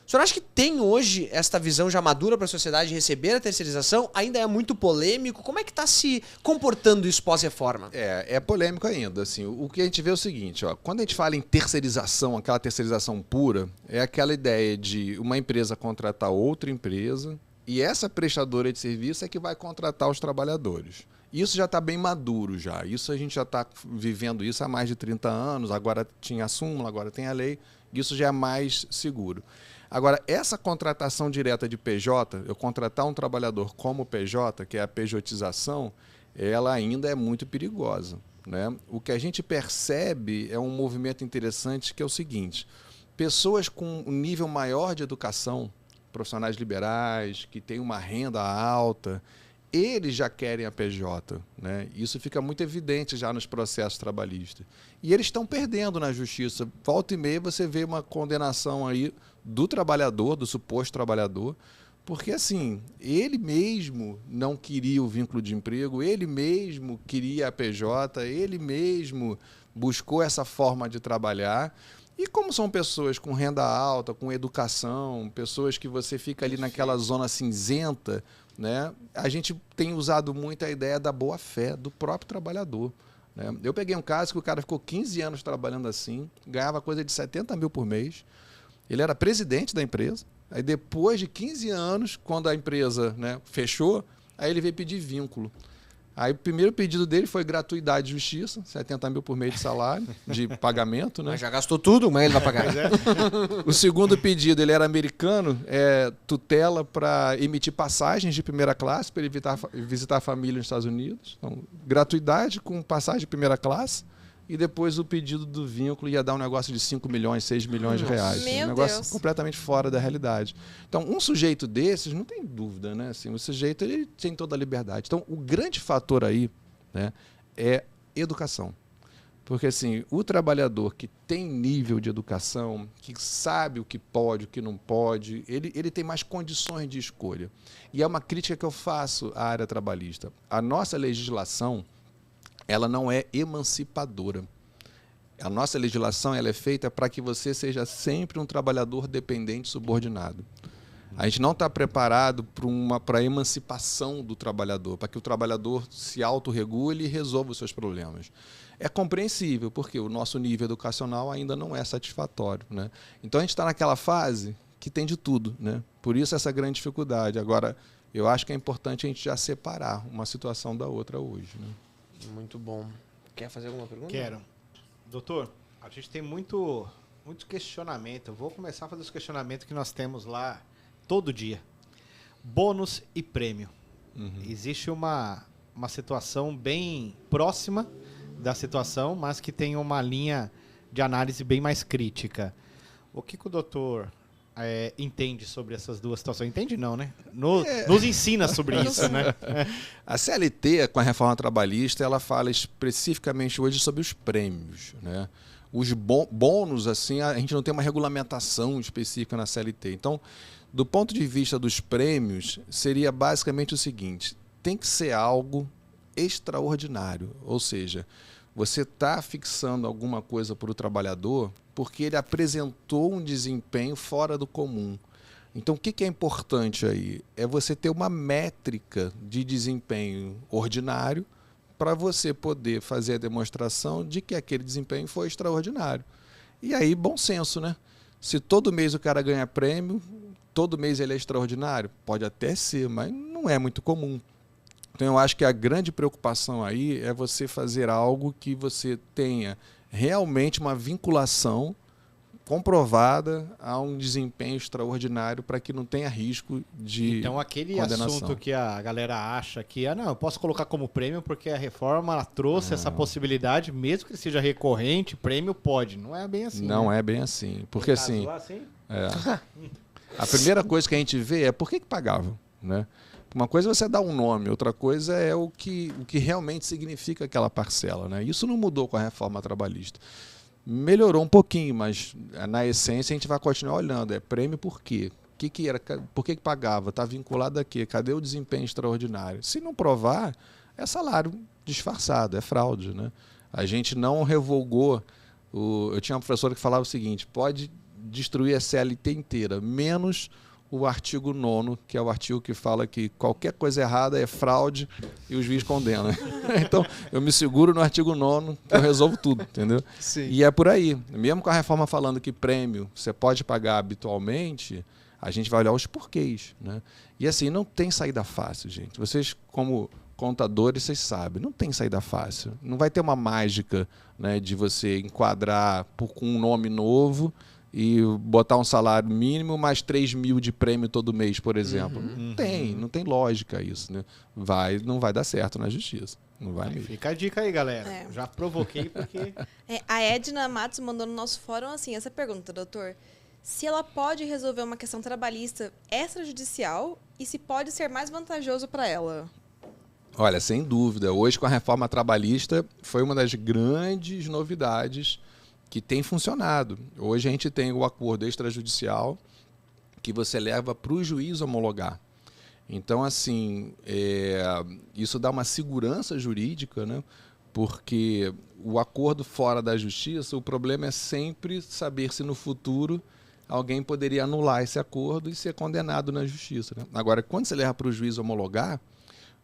O senhor acha que tem hoje esta visão já madura para a sociedade de receber a terceirização? Ainda é muito polêmico? Como é que está se comportando isso pós-reforma? É polêmico ainda. Assim, o que a gente vê é o seguinte, ó, quando a gente fala em terceirização, aquela terceirização pura, é aquela ideia de uma empresa contratar outra empresa e essa prestadora de serviço é que vai contratar os trabalhadores. Isso já está bem maduro já. Isso a gente já está vivendo isso há mais de 30 anos, agora tinha a súmula, agora tem a lei, isso já é mais seguro. Agora, essa contratação direta de PJ, eu contratar um trabalhador como PJ, que é a pejotização, ela ainda é muito perigosa, né? O que a gente percebe é um movimento interessante que é o seguinte: pessoas com um nível maior de educação, profissionais liberais, que têm uma renda alta, eles já querem a PJ, né? Isso fica muito evidente já nos processos trabalhistas. E eles estão perdendo na justiça. Volta e meia você vê uma condenação aí do trabalhador, do suposto trabalhador, porque assim, ele mesmo não queria o vínculo de emprego, ele mesmo queria a PJ, ele mesmo buscou essa forma de trabalhar. E como são pessoas com renda alta, com educação, pessoas que você fica ali naquela zona cinzenta, né? A gente tem usado muito a ideia da boa-fé do próprio trabalhador, né? Eu peguei um caso que o cara ficou 15 anos trabalhando assim, ganhava coisa de 70 mil por mês, ele era presidente da empresa, aí depois de 15 anos, quando a empresa, né, fechou, aí ele veio pedir vínculo. Aí o primeiro pedido dele foi gratuidade de justiça, 70 mil por mês de salário, de pagamento, né? Mas já gastou tudo, mas ele vai pagar. O segundo pedido, ele era americano, tutela para emitir passagens de primeira classe para ele visitar a família nos Estados Unidos. Então, gratuidade com passagem de primeira classe. E depois o pedido do vínculo ia dar um negócio de 5 milhões, 6 milhões de reais. Meu Um negócio Deus. completamente fora da realidade. Então, um sujeito desses, não tem dúvida, né? Assim, o sujeito ele tem toda a liberdade. Então, o grande fator aí, né, é educação. Porque assim, o trabalhador que tem nível de educação, que sabe o que pode, o que não pode, ele tem mais condições de escolha. E é uma crítica que eu faço à área trabalhista. A nossa legislação, ela não é emancipadora. A nossa legislação ela é feita para que você seja sempre um trabalhador dependente subordinado. A gente não está preparado para a emancipação do trabalhador, para que o trabalhador se autorregule e resolva os seus problemas. É compreensível, porque o nosso nível educacional ainda não é satisfatório, né? Então a gente está naquela fase que tem de tudo, né? Por isso essa grande dificuldade. Agora, eu acho que é importante a gente já separar uma situação da outra hoje, né? Muito bom. Quer fazer alguma pergunta? Quero. Doutor, a gente tem muito questionamento. Eu vou começar a fazer os questionamentos que nós temos lá todo dia. Bônus e prêmio. Existe uma situação bem próxima da situação, mas que tem uma linha de análise bem mais crítica. O que o doutor entende sobre essas duas situações? Entende não, né? Nos ensina sobre isso, né? A CLT, com a reforma trabalhista, ela fala especificamente hoje sobre os prêmios, né? Os bônus, assim, a gente não tem uma regulamentação específica na CLT. Então, do ponto de vista dos prêmios, seria basicamente o seguinte: tem que ser algo extraordinário, ou seja, você está fixando alguma coisa para o trabalhador porque ele apresentou um desempenho fora do comum. Então, o que é importante aí? É você ter uma métrica de desempenho ordinário para você poder fazer a demonstração de que aquele desempenho foi extraordinário. E aí, bom senso, né? Se todo mês o cara ganha prêmio, todo mês ele é extraordinário? Pode até ser, mas não é muito comum. Então, eu acho que a grande preocupação aí é você fazer algo que você tenha realmente uma vinculação comprovada a um desempenho extraordinário para que não tenha risco de Então, aquele condenação. assunto que a galera acha que, não, eu posso colocar como prêmio porque a reforma ela trouxe essa possibilidade, mesmo que seja recorrente, prêmio pode. Não é bem assim. Não né? é bem assim. Porque assim, assim? a primeira coisa que a gente vê é por que pagavam, né? Uma coisa é você dar um nome, outra coisa é o que realmente significa aquela parcela, né? Isso não mudou com a reforma trabalhista. Melhorou um pouquinho, mas na essência a gente vai continuar olhando. É prêmio por quê? Por que pagava? Está vinculado a quê? Cadê o desempenho extraordinário? Se não provar, é salário disfarçado, é fraude, né? A gente não revogou. Eu tinha uma professora que falava o seguinte: pode destruir a CLT inteira, menos o artigo 9º, que é o artigo que fala que qualquer coisa errada é fraude e o juiz condena. Então, eu me seguro no artigo 9º, que eu resolvo tudo, entendeu? Sim. E é por aí. Mesmo com a reforma falando que prêmio você pode pagar habitualmente, a gente vai olhar os porquês, né? E assim, não tem saída fácil, gente. Vocês, como contadores, vocês sabem, não tem saída fácil. Não vai ter uma mágica, né, de você enquadrar com um nome novo e botar um salário mínimo mais 3 mil de prêmio todo mês, por exemplo. Não tem lógica isso, né? Não vai dar certo na justiça. Não vai mesmo. Fica a dica aí, galera. É. Já provoquei porque... A Edna Matos mandou no nosso fórum assim, essa pergunta, doutor. Se ela pode resolver uma questão trabalhista extrajudicial e se pode ser mais vantajoso para ela? Olha, sem dúvida. Hoje, com a reforma trabalhista, foi uma das grandes novidades que tem funcionado. Hoje a gente tem o acordo extrajudicial que você leva para o juiz homologar. Então, assim, isso dá uma segurança jurídica, né? Porque o acordo fora da justiça, o problema é sempre saber se no futuro alguém poderia anular esse acordo e ser condenado na justiça, né? Agora, quando você leva para o juiz homologar,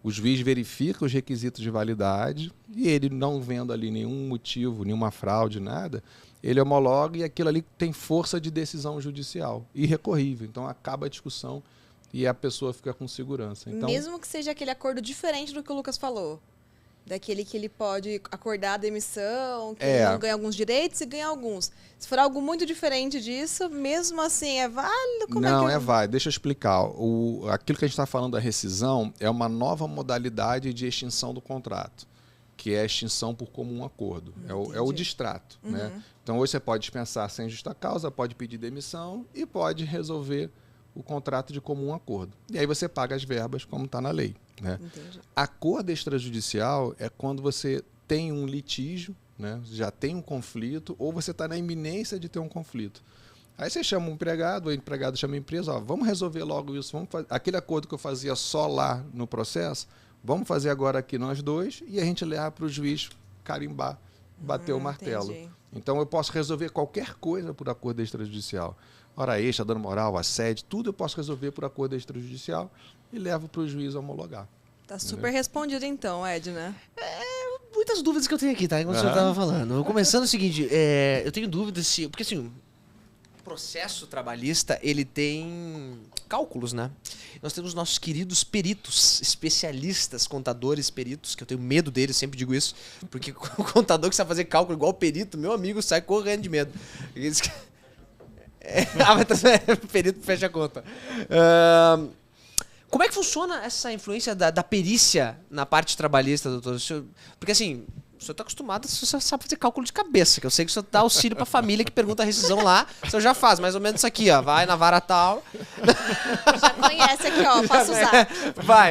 o juiz verifica os requisitos de validade e ele, não vendo ali nenhum motivo, nenhuma fraude, nada, ele homologa e aquilo ali tem força de decisão judicial, irrecorrível. Então, acaba a discussão e a pessoa fica com segurança. Então, Mesmo que seja aquele acordo diferente do que o Lucas falou. Daquele que ele pode acordar a demissão, que ele não ganha alguns direitos e ganha alguns. Se for algo muito diferente disso, mesmo assim, é válido? Não, é válido. Deixa eu explicar. Aquilo que a gente está falando da rescisão é uma nova modalidade de extinção do contrato, que é a extinção por comum acordo. É o distrato. Né? Então, hoje você pode dispensar sem justa causa, pode pedir demissão e pode resolver o contrato de comum acordo. E aí você paga as verbas como está na lei. Né? Acordo extrajudicial é quando você tem um litígio, né? Já tem um conflito, ou você está na iminência de ter um conflito. Aí você chama um empregado, o empregado chama a empresa, vamos resolver logo isso, aquele acordo que eu fazia só lá no processo, vamos fazer agora aqui nós dois, e a gente leva para o juiz carimbar bater o martelo. Entendi. Então eu posso resolver qualquer coisa por acordo extrajudicial. Hora extra, dano moral, assédio, tudo eu posso resolver por acordo extrajudicial e levo para o juiz homologar. Tá super respondido então, Edna. Muitas dúvidas que eu tenho aqui, tá? Enquanto o senhor tava falando. Começando o seguinte, eu tenho dúvidas se... Porque assim, o processo trabalhista, ele tem cálculos, né? Nós temos nossos queridos peritos, especialistas, contadores, peritos, que eu tenho medo deles, sempre digo isso, porque o contador que sabe fazer cálculo igual o perito, meu amigo, sai correndo de medo. Eles... o perito fecha a conta. Como é que funciona essa influência da perícia na parte trabalhista, doutor? Porque assim, o senhor está acostumado, o senhor sabe fazer cálculo de cabeça, que eu sei que o senhor dá auxílio para a família que pergunta a rescisão lá, o senhor já faz, mais ou menos isso aqui, ó, vai na vara tal. Já conhece aqui, ó, posso usar.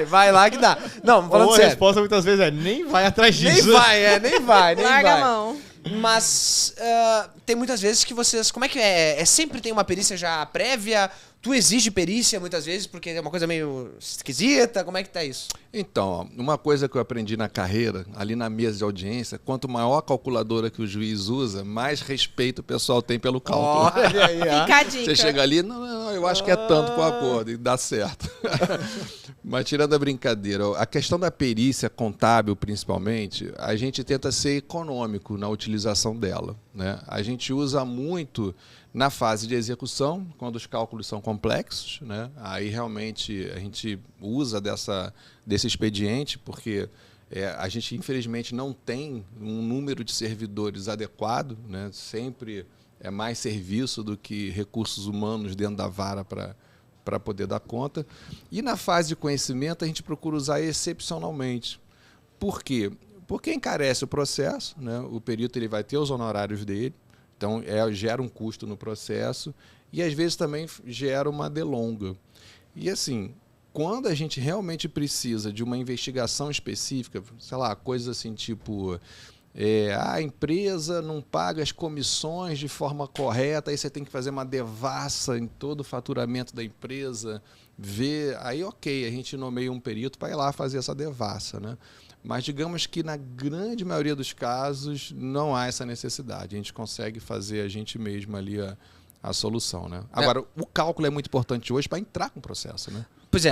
Vai lá que dá. Não, falando Ou a sério. resposta muitas vezes é nem vai atrás disso. Nem vai. Larga a mão. Mas tem muitas vezes que vocês... Como é que é? Sempre tem uma perícia já prévia? Tu exige perícia muitas vezes porque é uma coisa meio esquisita? Como é que tá isso? Então, ó, uma coisa que eu aprendi na carreira, ali na mesa de audiência, quanto maior a calculadora que o juiz usa, mais respeito o pessoal tem pelo cálculo. Olha aí, ó. Fica a dica. Você chega ali, não, eu acho que é tanto pro acordo, e dá certo. Mas tirando a brincadeira, a questão da perícia contábil, principalmente, a gente tenta ser econômico na utilização dela, né? A gente usa muito na fase de execução, quando os cálculos são complexos, né? Aí realmente a gente usa desse expediente, porque a gente infelizmente não tem um número de servidores adequado, né? Sempre é mais serviço do que recursos humanos dentro da vara para poder dar conta. E na fase de conhecimento a gente procura usar excepcionalmente. Por quê? Porque encarece o processo, né? O perito ele vai ter os honorários dele, então gera um custo no processo e às vezes também gera uma delonga. E assim, quando a gente realmente precisa de uma investigação específica, sei lá, coisas assim tipo... a empresa não paga as comissões de forma correta, aí você tem que fazer uma devassa em todo o faturamento da empresa, aí ok, a gente nomeia um perito para ir lá fazer essa devassa, né? Mas digamos que na grande maioria dos casos não há essa necessidade, a gente consegue fazer a gente mesmo ali a solução, né? Agora, o cálculo é muito importante hoje para entrar com o processo, né? Pois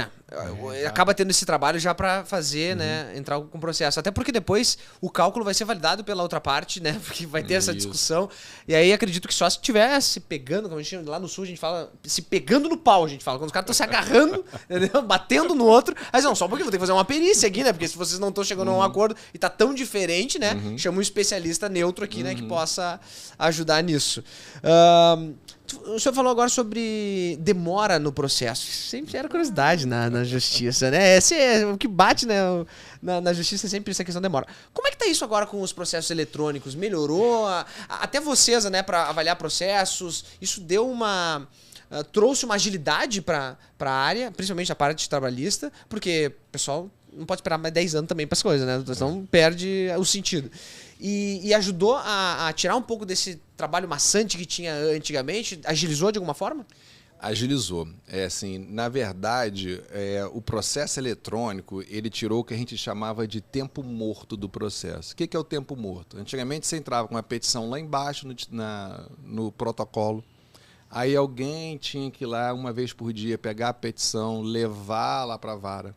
acaba tendo esse trabalho já pra fazer, né, entrar com o processo. Até porque depois o cálculo vai ser validado pela outra parte, né, porque vai ter essa discussão. E aí acredito que só se tiver se pegando, como a gente lá no sul a gente fala, se pegando no pau, a gente fala, quando os caras estão se agarrando, entendeu? Batendo no outro. Mas não, só porque eu vou ter que fazer uma perícia aqui, né, porque se vocês não estão chegando a um acordo e tá tão diferente, né, chama um especialista neutro aqui, né, que possa ajudar nisso. O senhor falou agora sobre demora no processo. Sempre era curiosidade na justiça, né? Esse é o que bate, né? Na justiça é sempre essa questão da demora. Como é que tá isso agora com os processos eletrônicos? Melhorou? Até vocês, né, para avaliar processos, isso deu trouxe uma agilidade para a área, principalmente a parte trabalhista, porque o pessoal não pode esperar mais 10 anos também para as coisas, né? Então perde o sentido. E ajudou a tirar um pouco desse trabalho maçante que tinha antigamente? Agilizou de alguma forma? Agilizou. Assim, na verdade, o processo eletrônico, ele tirou o que a gente chamava de tempo morto do processo. O que é o tempo morto? Antigamente você entrava com uma petição lá embaixo no protocolo, aí alguém tinha que ir lá uma vez por dia pegar a petição, levar lá para a vara.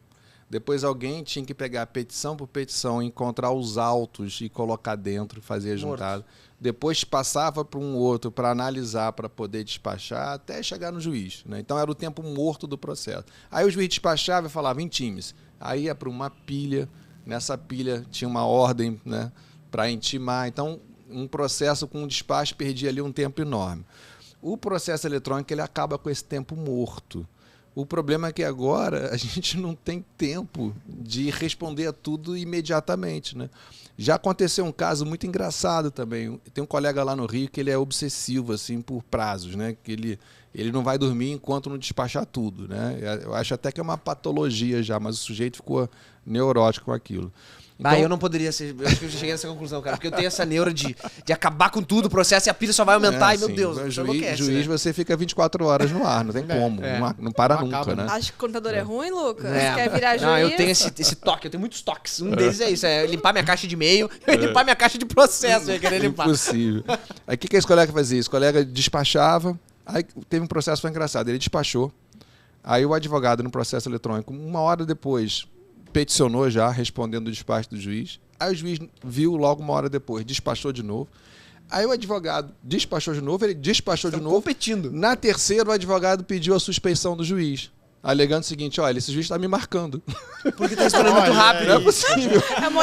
Depois alguém tinha que pegar petição por petição, encontrar os autos e colocar dentro, fazer a juntada. Depois passava para um outro para analisar, para poder despachar, até chegar no juiz, né? Então era o tempo morto do processo. Aí o juiz despachava e falava em times. Aí ia para uma pilha, nessa pilha tinha uma ordem, né, para intimar. Então um processo com um despacho perdia ali um tempo enorme. O processo eletrônico ele acaba com esse tempo morto. O problema é que agora a gente não tem tempo de responder a tudo imediatamente, né? Já aconteceu um caso muito engraçado também. Tem um colega lá no Rio que ele é obsessivo assim, por prazos, né? Que ele não vai dormir enquanto não despachar tudo, né? Eu acho até que é uma patologia já, mas o sujeito ficou neurótico com aquilo. Eu não poderia ser. Eu acho que eu já cheguei nessa conclusão, cara. Porque eu tenho essa neura de acabar com tudo o processo e a pilha só vai aumentar. E, meu Deus, juiz, você fica 24 horas no ar, não tem como. Não para Não nunca, acaba, né? Acho que o contador é ruim, Lucas? Quer virar juiz? Não, eu tenho esse toque, eu tenho muitos toques. Um deles é isso, é limpar minha caixa de e-mail e limpar minha caixa de processo. Eu ia querer limpar. Impossível. Aí o que esse colega fazia? Esse colega despachava, aí teve um processo, foi engraçado, ele despachou, aí o advogado no processo eletrônico, 1 hora depois, peticionou já, respondendo o despacho do juiz, aí o juiz viu logo 1 hora depois, despachou de novo, aí o advogado despachou de novo, ele despachou de novo, competindo. Na terceira o advogado pediu a suspeição do juiz. Alegando o seguinte, olha, esse juiz está me marcando. Porque tá respondendo muito rápido. Não é possível. É uma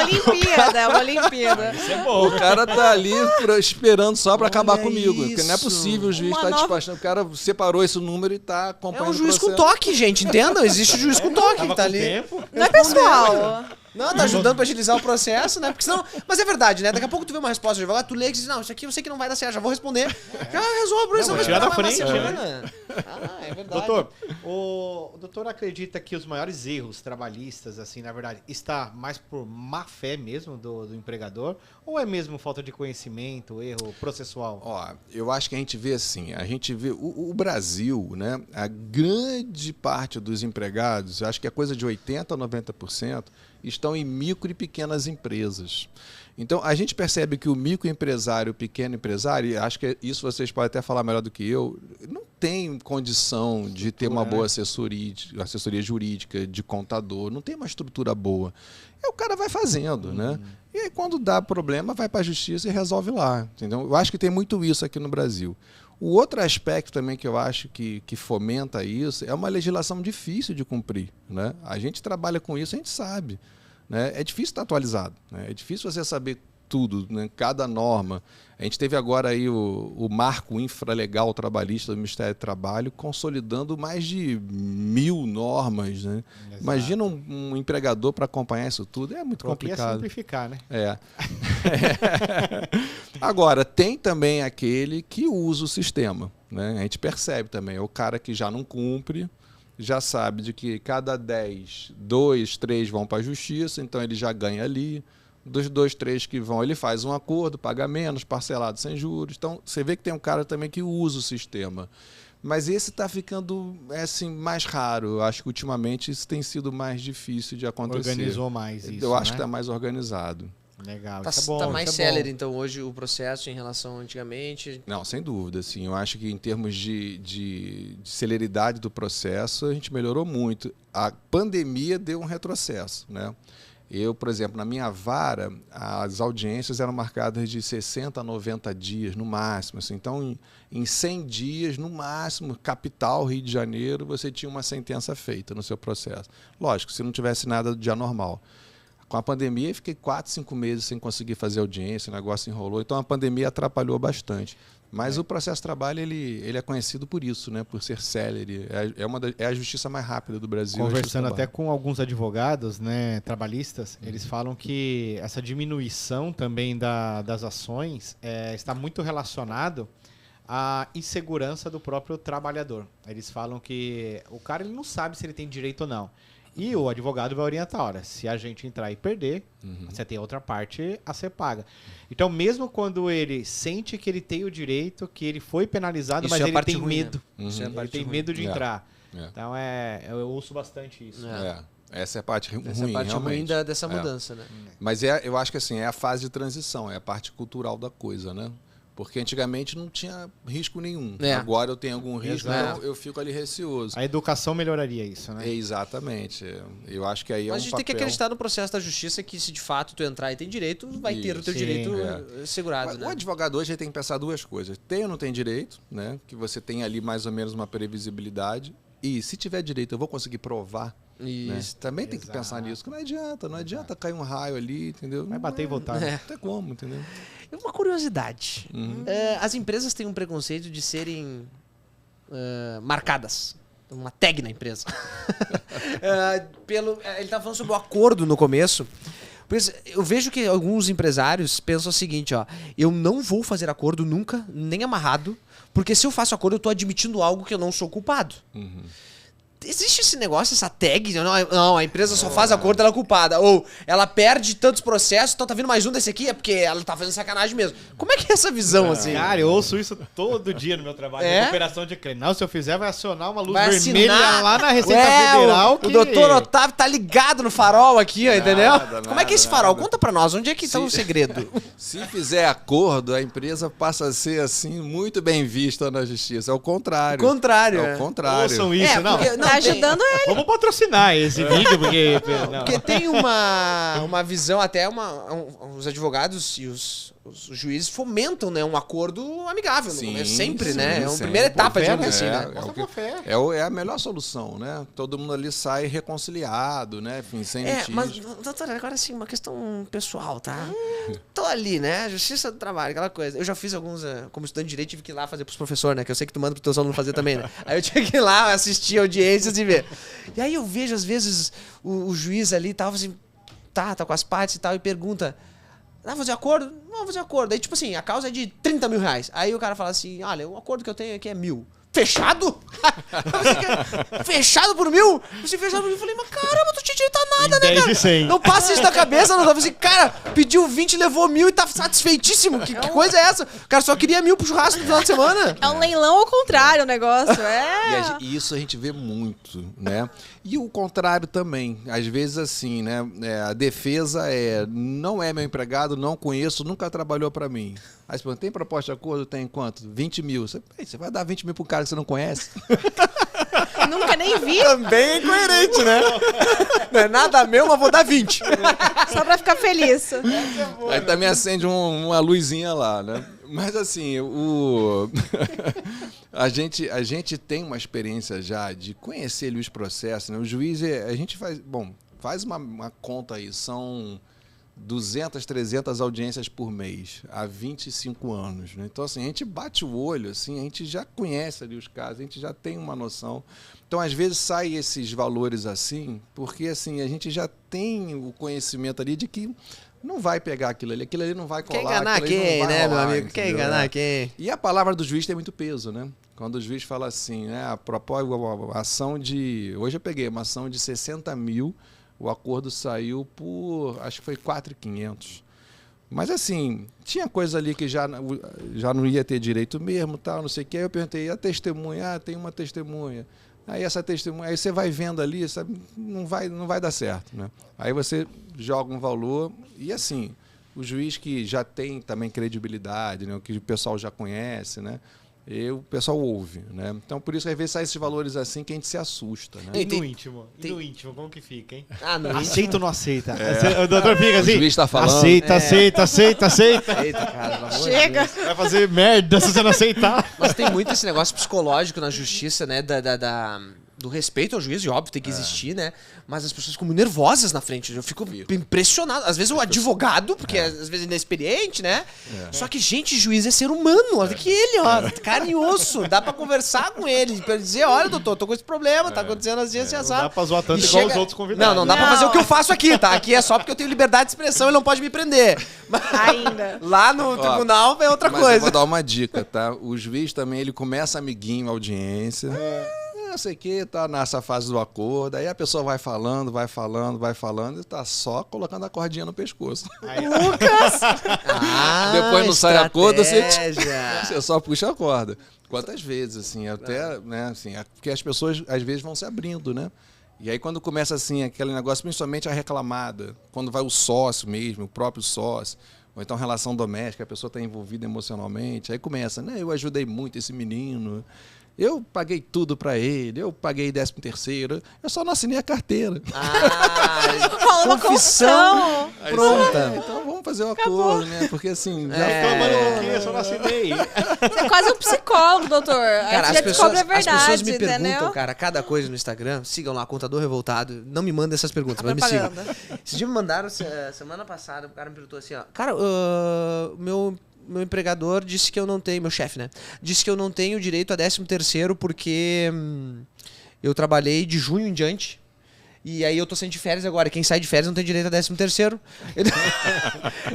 Olimpíada. Isso é bom. O cara tá ali esperando só para acabar comigo. Porque não é isso. possível o juiz estar despachando. O cara separou esse número e tá É acompanhando um juiz o processo. com toque, gente, entendam? Existe o juiz com toque Tava que tá com ali. tempo. Não é pessoal. Não, tá ajudando pra agilizar o processo, né? Porque senão... Mas é verdade, né? Daqui a pouco tu vê uma resposta de advogado, tu lê e diz, não, isso aqui eu sei que não vai dar certo, já vou responder. Já resolve o processo. Não, vai tirar da esperar mais frente, uma semana. É verdade. Doutor, o doutor acredita que os maiores erros trabalhistas, assim, na verdade, está mais por má fé mesmo do empregador? Ou é mesmo falta de conhecimento, erro processual? Ó, eu acho que a gente vê assim, o Brasil, né? A grande parte dos empregados, eu acho que é coisa de 80% a 90%, estão em micro e pequenas empresas. Então, a gente percebe que o microempresário, o pequeno empresário, e acho que isso vocês podem até falar melhor do que eu, não tem condição de ter uma boa assessoria jurídica, de contador, não tem uma estrutura boa. E o cara vai fazendo, né? E aí, quando dá problema, vai para a justiça e resolve lá. Entendeu? Eu acho que tem muito isso aqui no Brasil. O outro aspecto também que eu acho que fomenta isso é uma legislação difícil de cumprir, né? A gente trabalha com isso, a gente sabe, né? É difícil estar atualizado, né? É difícil você saber tudo, né? Cada norma. A gente teve agora aí o marco infralegal trabalhista do Ministério do Trabalho consolidando mais de 1000 normas, né? Exato. Imagina um empregador para acompanhar isso tudo, é muito complicado. Simplificar, né? É. Agora, tem também aquele que usa o sistema, né? A gente percebe também, é o cara que já não cumpre, já sabe de que cada 10, 2, 3 vão para a justiça, então ele já ganha ali. Dos 2, 3 que vão, ele faz um acordo, paga menos, parcelado sem juros. Então, você vê que tem um cara também que usa o sistema. Mas esse está ficando assim, mais raro. Eu acho que ultimamente isso tem sido mais difícil de acontecer. Organizou mais isso, Eu acho né? que está mais organizado. Legal, Tá, isso é bom. tá mais isso é bom. célere, então, hoje o processo em relação a antigamente. Não, sem dúvida. Assim, eu acho que em termos de celeridade do processo, a gente melhorou muito. A pandemia deu um retrocesso, né? Eu, por exemplo, na minha vara, as audiências eram marcadas de 60 a 90 dias, no máximo. Assim. Então, em 100 dias, no máximo, capital, Rio de Janeiro, você tinha uma sentença feita no seu processo. Lógico, se não tivesse nada de anormal. Com a pandemia, eu fiquei 4, 5 meses sem conseguir fazer audiência, o negócio enrolou. Então, a pandemia atrapalhou bastante. Mas o processo de trabalho, ele é conhecido por isso, né? Por ser célere. É a justiça mais rápida do Brasil. Conversando até com alguns advogados, né, trabalhistas, eles falam que essa diminuição também das ações está muito relacionado à insegurança do próprio trabalhador. Eles falam que o cara ele não sabe se ele tem direito ou não. E o advogado vai orientar, olha, se a gente entrar e perder, você tem outra parte a ser paga. Então, mesmo quando ele sente que ele tem o direito, que ele foi penalizado, Isso mas é a ele parte tem ruim, medo. né? Isso é a Ele parte tem ruim. medo de entrar. É. Então, eu ouço bastante isso. Essa é a parte ruim, Essa é a parte ruim realmente. dessa mudança, né? Mas eu acho que assim, é a fase de transição, é a parte cultural da coisa, né? Porque antigamente não tinha risco nenhum. É. Agora eu tenho algum risco, Exato. então eu fico ali receoso. A educação melhoraria isso, né? Exatamente. Eu acho que aí é Mas um a gente papel... tem que acreditar no processo da justiça que se de fato tu entrar e tem direito, vai ter o teu Sim, direito segurado, Mas né? o advogado hoje ele tem que pensar duas coisas. Tem ou não tem direito, né? Que você tem ali mais ou menos uma previsibilidade. E se tiver direito, eu vou conseguir provar. Né? Isso. Também tem que pensar nisso. Que não adianta cair um raio ali, entendeu? Vai bater e voltar. É. Não tem como, entendeu? Uma curiosidade. As empresas têm um preconceito de serem marcadas. Uma tag na empresa. Ele estava falando sobre o acordo no começo. Pois eu vejo que alguns empresários pensam o seguinte, ó, eu não vou fazer acordo nunca, nem amarrado, porque se eu faço acordo eu estou admitindo algo que eu não sou culpado. Existe esse negócio, essa tag? Não, a empresa só faz acordo, ela é culpada. Ou ela perde tantos processos, então tá vindo mais um desse aqui, é porque ela tá fazendo sacanagem mesmo. Como é que é essa visão, assim? Cara, eu ouço isso todo dia no meu trabalho. É? Recuperação de crime. Não, se eu fizer, vai acionar uma luz Vai vermelha assinar. lá na Receita Federal. O doutor Otávio tá ligado no farol aqui, ó, entendeu? Nada, Como é que é esse farol? nada. Conta pra nós, onde é que tá o segredo? Se fizer acordo, a empresa passa a ser, assim, muito bem vista na justiça. É o contrário. O contrário, É é. o contrário. Ouçam isso, não. porque- Tá ajudando ele. Vamos patrocinar esse vídeo, porque... Não. Porque tem uma visão, até os advogados e os juízes fomentam, né, um acordo amigável. Sim, É sempre, sim, né? É uma sempre. primeira etapa, Boa fé, digamos né? assim, né? É Mostra o que- boa fé. é a melhor solução, né? Todo mundo ali sai reconciliado, né? Enfim, sem litígio. Mas, doutora, agora assim, uma questão pessoal, tá? Tô ali, né? Justiça do trabalho, aquela coisa. Eu já fiz alguns, como estudante de direito, tive que ir lá fazer pros professores, né? Que eu sei que tu manda pros teus alunos fazer também, né? Aí eu tinha que ir lá assistir audiências e ver. E aí eu vejo, às vezes, o juiz ali tava assim, tá com as partes e tal, e pergunta: vamos fazer acordo? Não, vamos fazer acordo. Aí, tipo assim, a causa é de 30 mil reais. Aí o cara fala assim: olha, o acordo que eu tenho aqui é 1.000. Fechado? Fechado por 1.000? Você fechado por 1.000? Eu falei, mas caramba, tu tinha direito a nada, Em né, 10 cara? de 100. Não passa isso na cabeça, não. Assim, cara, pediu 20, levou 1.000 e tá satisfeitíssimo. Que coisa é essa? O cara só queria 1.000 pro churrasco no final de semana. É um leilão ao contrário o negócio, E isso a gente vê muito, né? E o contrário também. Às vezes, assim, né? A defesa não é meu empregado, não conheço, nunca trabalhou pra mim. Aí você pergunta, tem proposta de acordo? Tem quanto? 20 mil. Você vai dar 20 mil pro cara que você não conhece? Nunca nem vi, Também é incoerente, né? Não é nada meu, mas vou dar 20. só pra ficar feliz. Aí também acende uma luzinha lá, né? Mas assim, a gente tem uma experiência já de conhecer ali os processos, né? O juiz, a gente faz uma conta aí, são 200, 300 audiências por mês, há 25 anos, né? Então, assim, a gente bate o olho, assim, a gente já conhece ali os casos, a gente já tem uma noção. Então, às vezes, sai esses valores assim, porque, assim, a gente já tem o conhecimento ali de que não vai pegar aquilo ali não vai colar. Quer enganar aquilo ali não quem, vai né, meu rolar, amigo? Quer entendeu? enganar quem? E a palavra do juiz tem muito peso, né? Quando o juiz fala assim, né? A ação de... Hoje eu peguei uma ação de 60 mil, o acordo saiu por, acho que foi 4.500. Mas assim, tinha coisa ali que já não ia ter direito mesmo, tal, não sei o que. Aí eu perguntei, e a testemunha? Ah, tem uma testemunha. Aí essa testemunha, aí você vai vendo ali, sabe, não vai dar certo, né? Aí você joga um valor e assim, o juiz que já tem também credibilidade, né? O que o pessoal já conhece, né? E o pessoal ouve, né? Então, por isso, às vezes, sai esses valores assim que a gente se assusta, né? E Tem- no íntimo? E no íntimo, como que fica, hein? Ah, não. Aceita ou não aceita? O doutor fica assim. O juiz tá falando. Aceita, aceita. Eita, cara, pelo amor de Chega. Deus. Vai fazer merda se você não aceitar. Mas tem muito esse negócio psicológico na justiça, né? Do respeito ao juiz, e óbvio, tem que existir, né? Mas as pessoas ficam muito nervosas na frente. Eu fico impressionado. Às vezes o advogado, porque às vezes é inexperiente, né? Só que, gente, juiz é ser humano. Olha que ele, ó, carne e osso. Dá pra conversar com ele, pra ele dizer, olha, doutor, tô com esse problema, tá acontecendo assim, assim, Não assado. dá pra zoar tanto E igual chega- os outros convidados. Não dá pra Não. fazer o que eu faço aqui, tá? Aqui é só porque eu tenho liberdade de expressão, ele não pode me prender. Mas Ainda. lá no tribunal é outra Mas eu coisa. vou dar uma dica, tá? O juiz também, ele começa amiguinho a audiência. Não sei o que, tá nessa fase do acordo. Aí a pessoa vai falando, e tá só colocando a cordinha no pescoço. Lucas! Ah, Depois não sai acordo, estratégia. Você só puxa a corda. Quantas vezes, assim, até, né, assim, porque as pessoas às vezes vão se abrindo, né? E aí quando começa, assim, aquele negócio, principalmente a reclamada, quando vai o sócio mesmo, o próprio sócio, ou então relação doméstica, a pessoa está envolvida emocionalmente, aí começa, né, eu ajudei muito esse menino, eu paguei tudo para ele, eu paguei 13º, eu só não assinei a carteira. Rola uma confissão. Aí Pronta. você, então vamos fazer o acordo, né? Porque assim, já Reclamando o quê? Eu só não assinei. Você é quase um psicólogo, doutor. Aí Cara, você já descobre a as verdade, pessoas me perguntam, entendeu? cara, cada coisa no Instagram. Sigam lá, Contador Revoltado. Não me mandem essas perguntas, mas me sigam. propaganda. Esse dia me mandaram, semana passada, o cara me perguntou assim, ó. Cara, meu empregador disse que eu não tenho, meu chefe, né? Disse que eu não tenho direito a 13º porque eu trabalhei de junho em diante. E aí eu tô saindo de férias agora. Quem sai de férias não tem direito a 13º.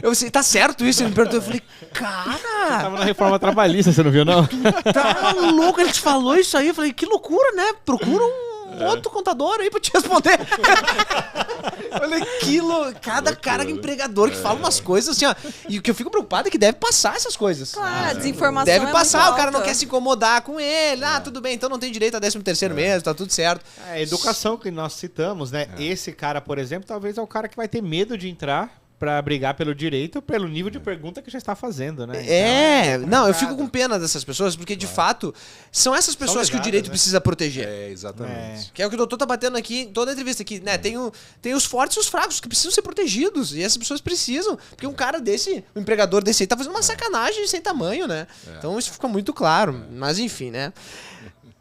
Eu assim, tá certo isso? Ele me perguntou. Eu falei, cara, Tava na reforma trabalhista, você não viu, não? tá louco, ele te falou isso aí. Eu falei, que loucura, né? Procura outro contador aí pra te responder. Olha cada cara empregador que fala umas coisas assim, ó. E o que eu fico preocupado é que deve passar essas coisas. Claro, a desinformação deve passar, muito o cara não alta. quer se incomodar com ele. Ah, tudo bem, então não tem direito a 13º mês, tá tudo certo. A educação que nós citamos, né? Esse cara, por exemplo, talvez é o cara que vai ter medo de entrar pra brigar pelo direito, pelo nível de pergunta que já está fazendo, né? Não, eu fico com pena dessas pessoas, porque de fato são essas pessoas que o lesadas, direito né? precisa proteger. Exatamente. Que é o que o doutor tá batendo aqui em toda a entrevista aqui, né? Tem os fortes e os fracos que precisam ser protegidos. E essas pessoas precisam. Porque um cara desse, um empregador desse aí, tá fazendo uma sacanagem sem tamanho, né? Então isso fica muito claro. Mas enfim, né?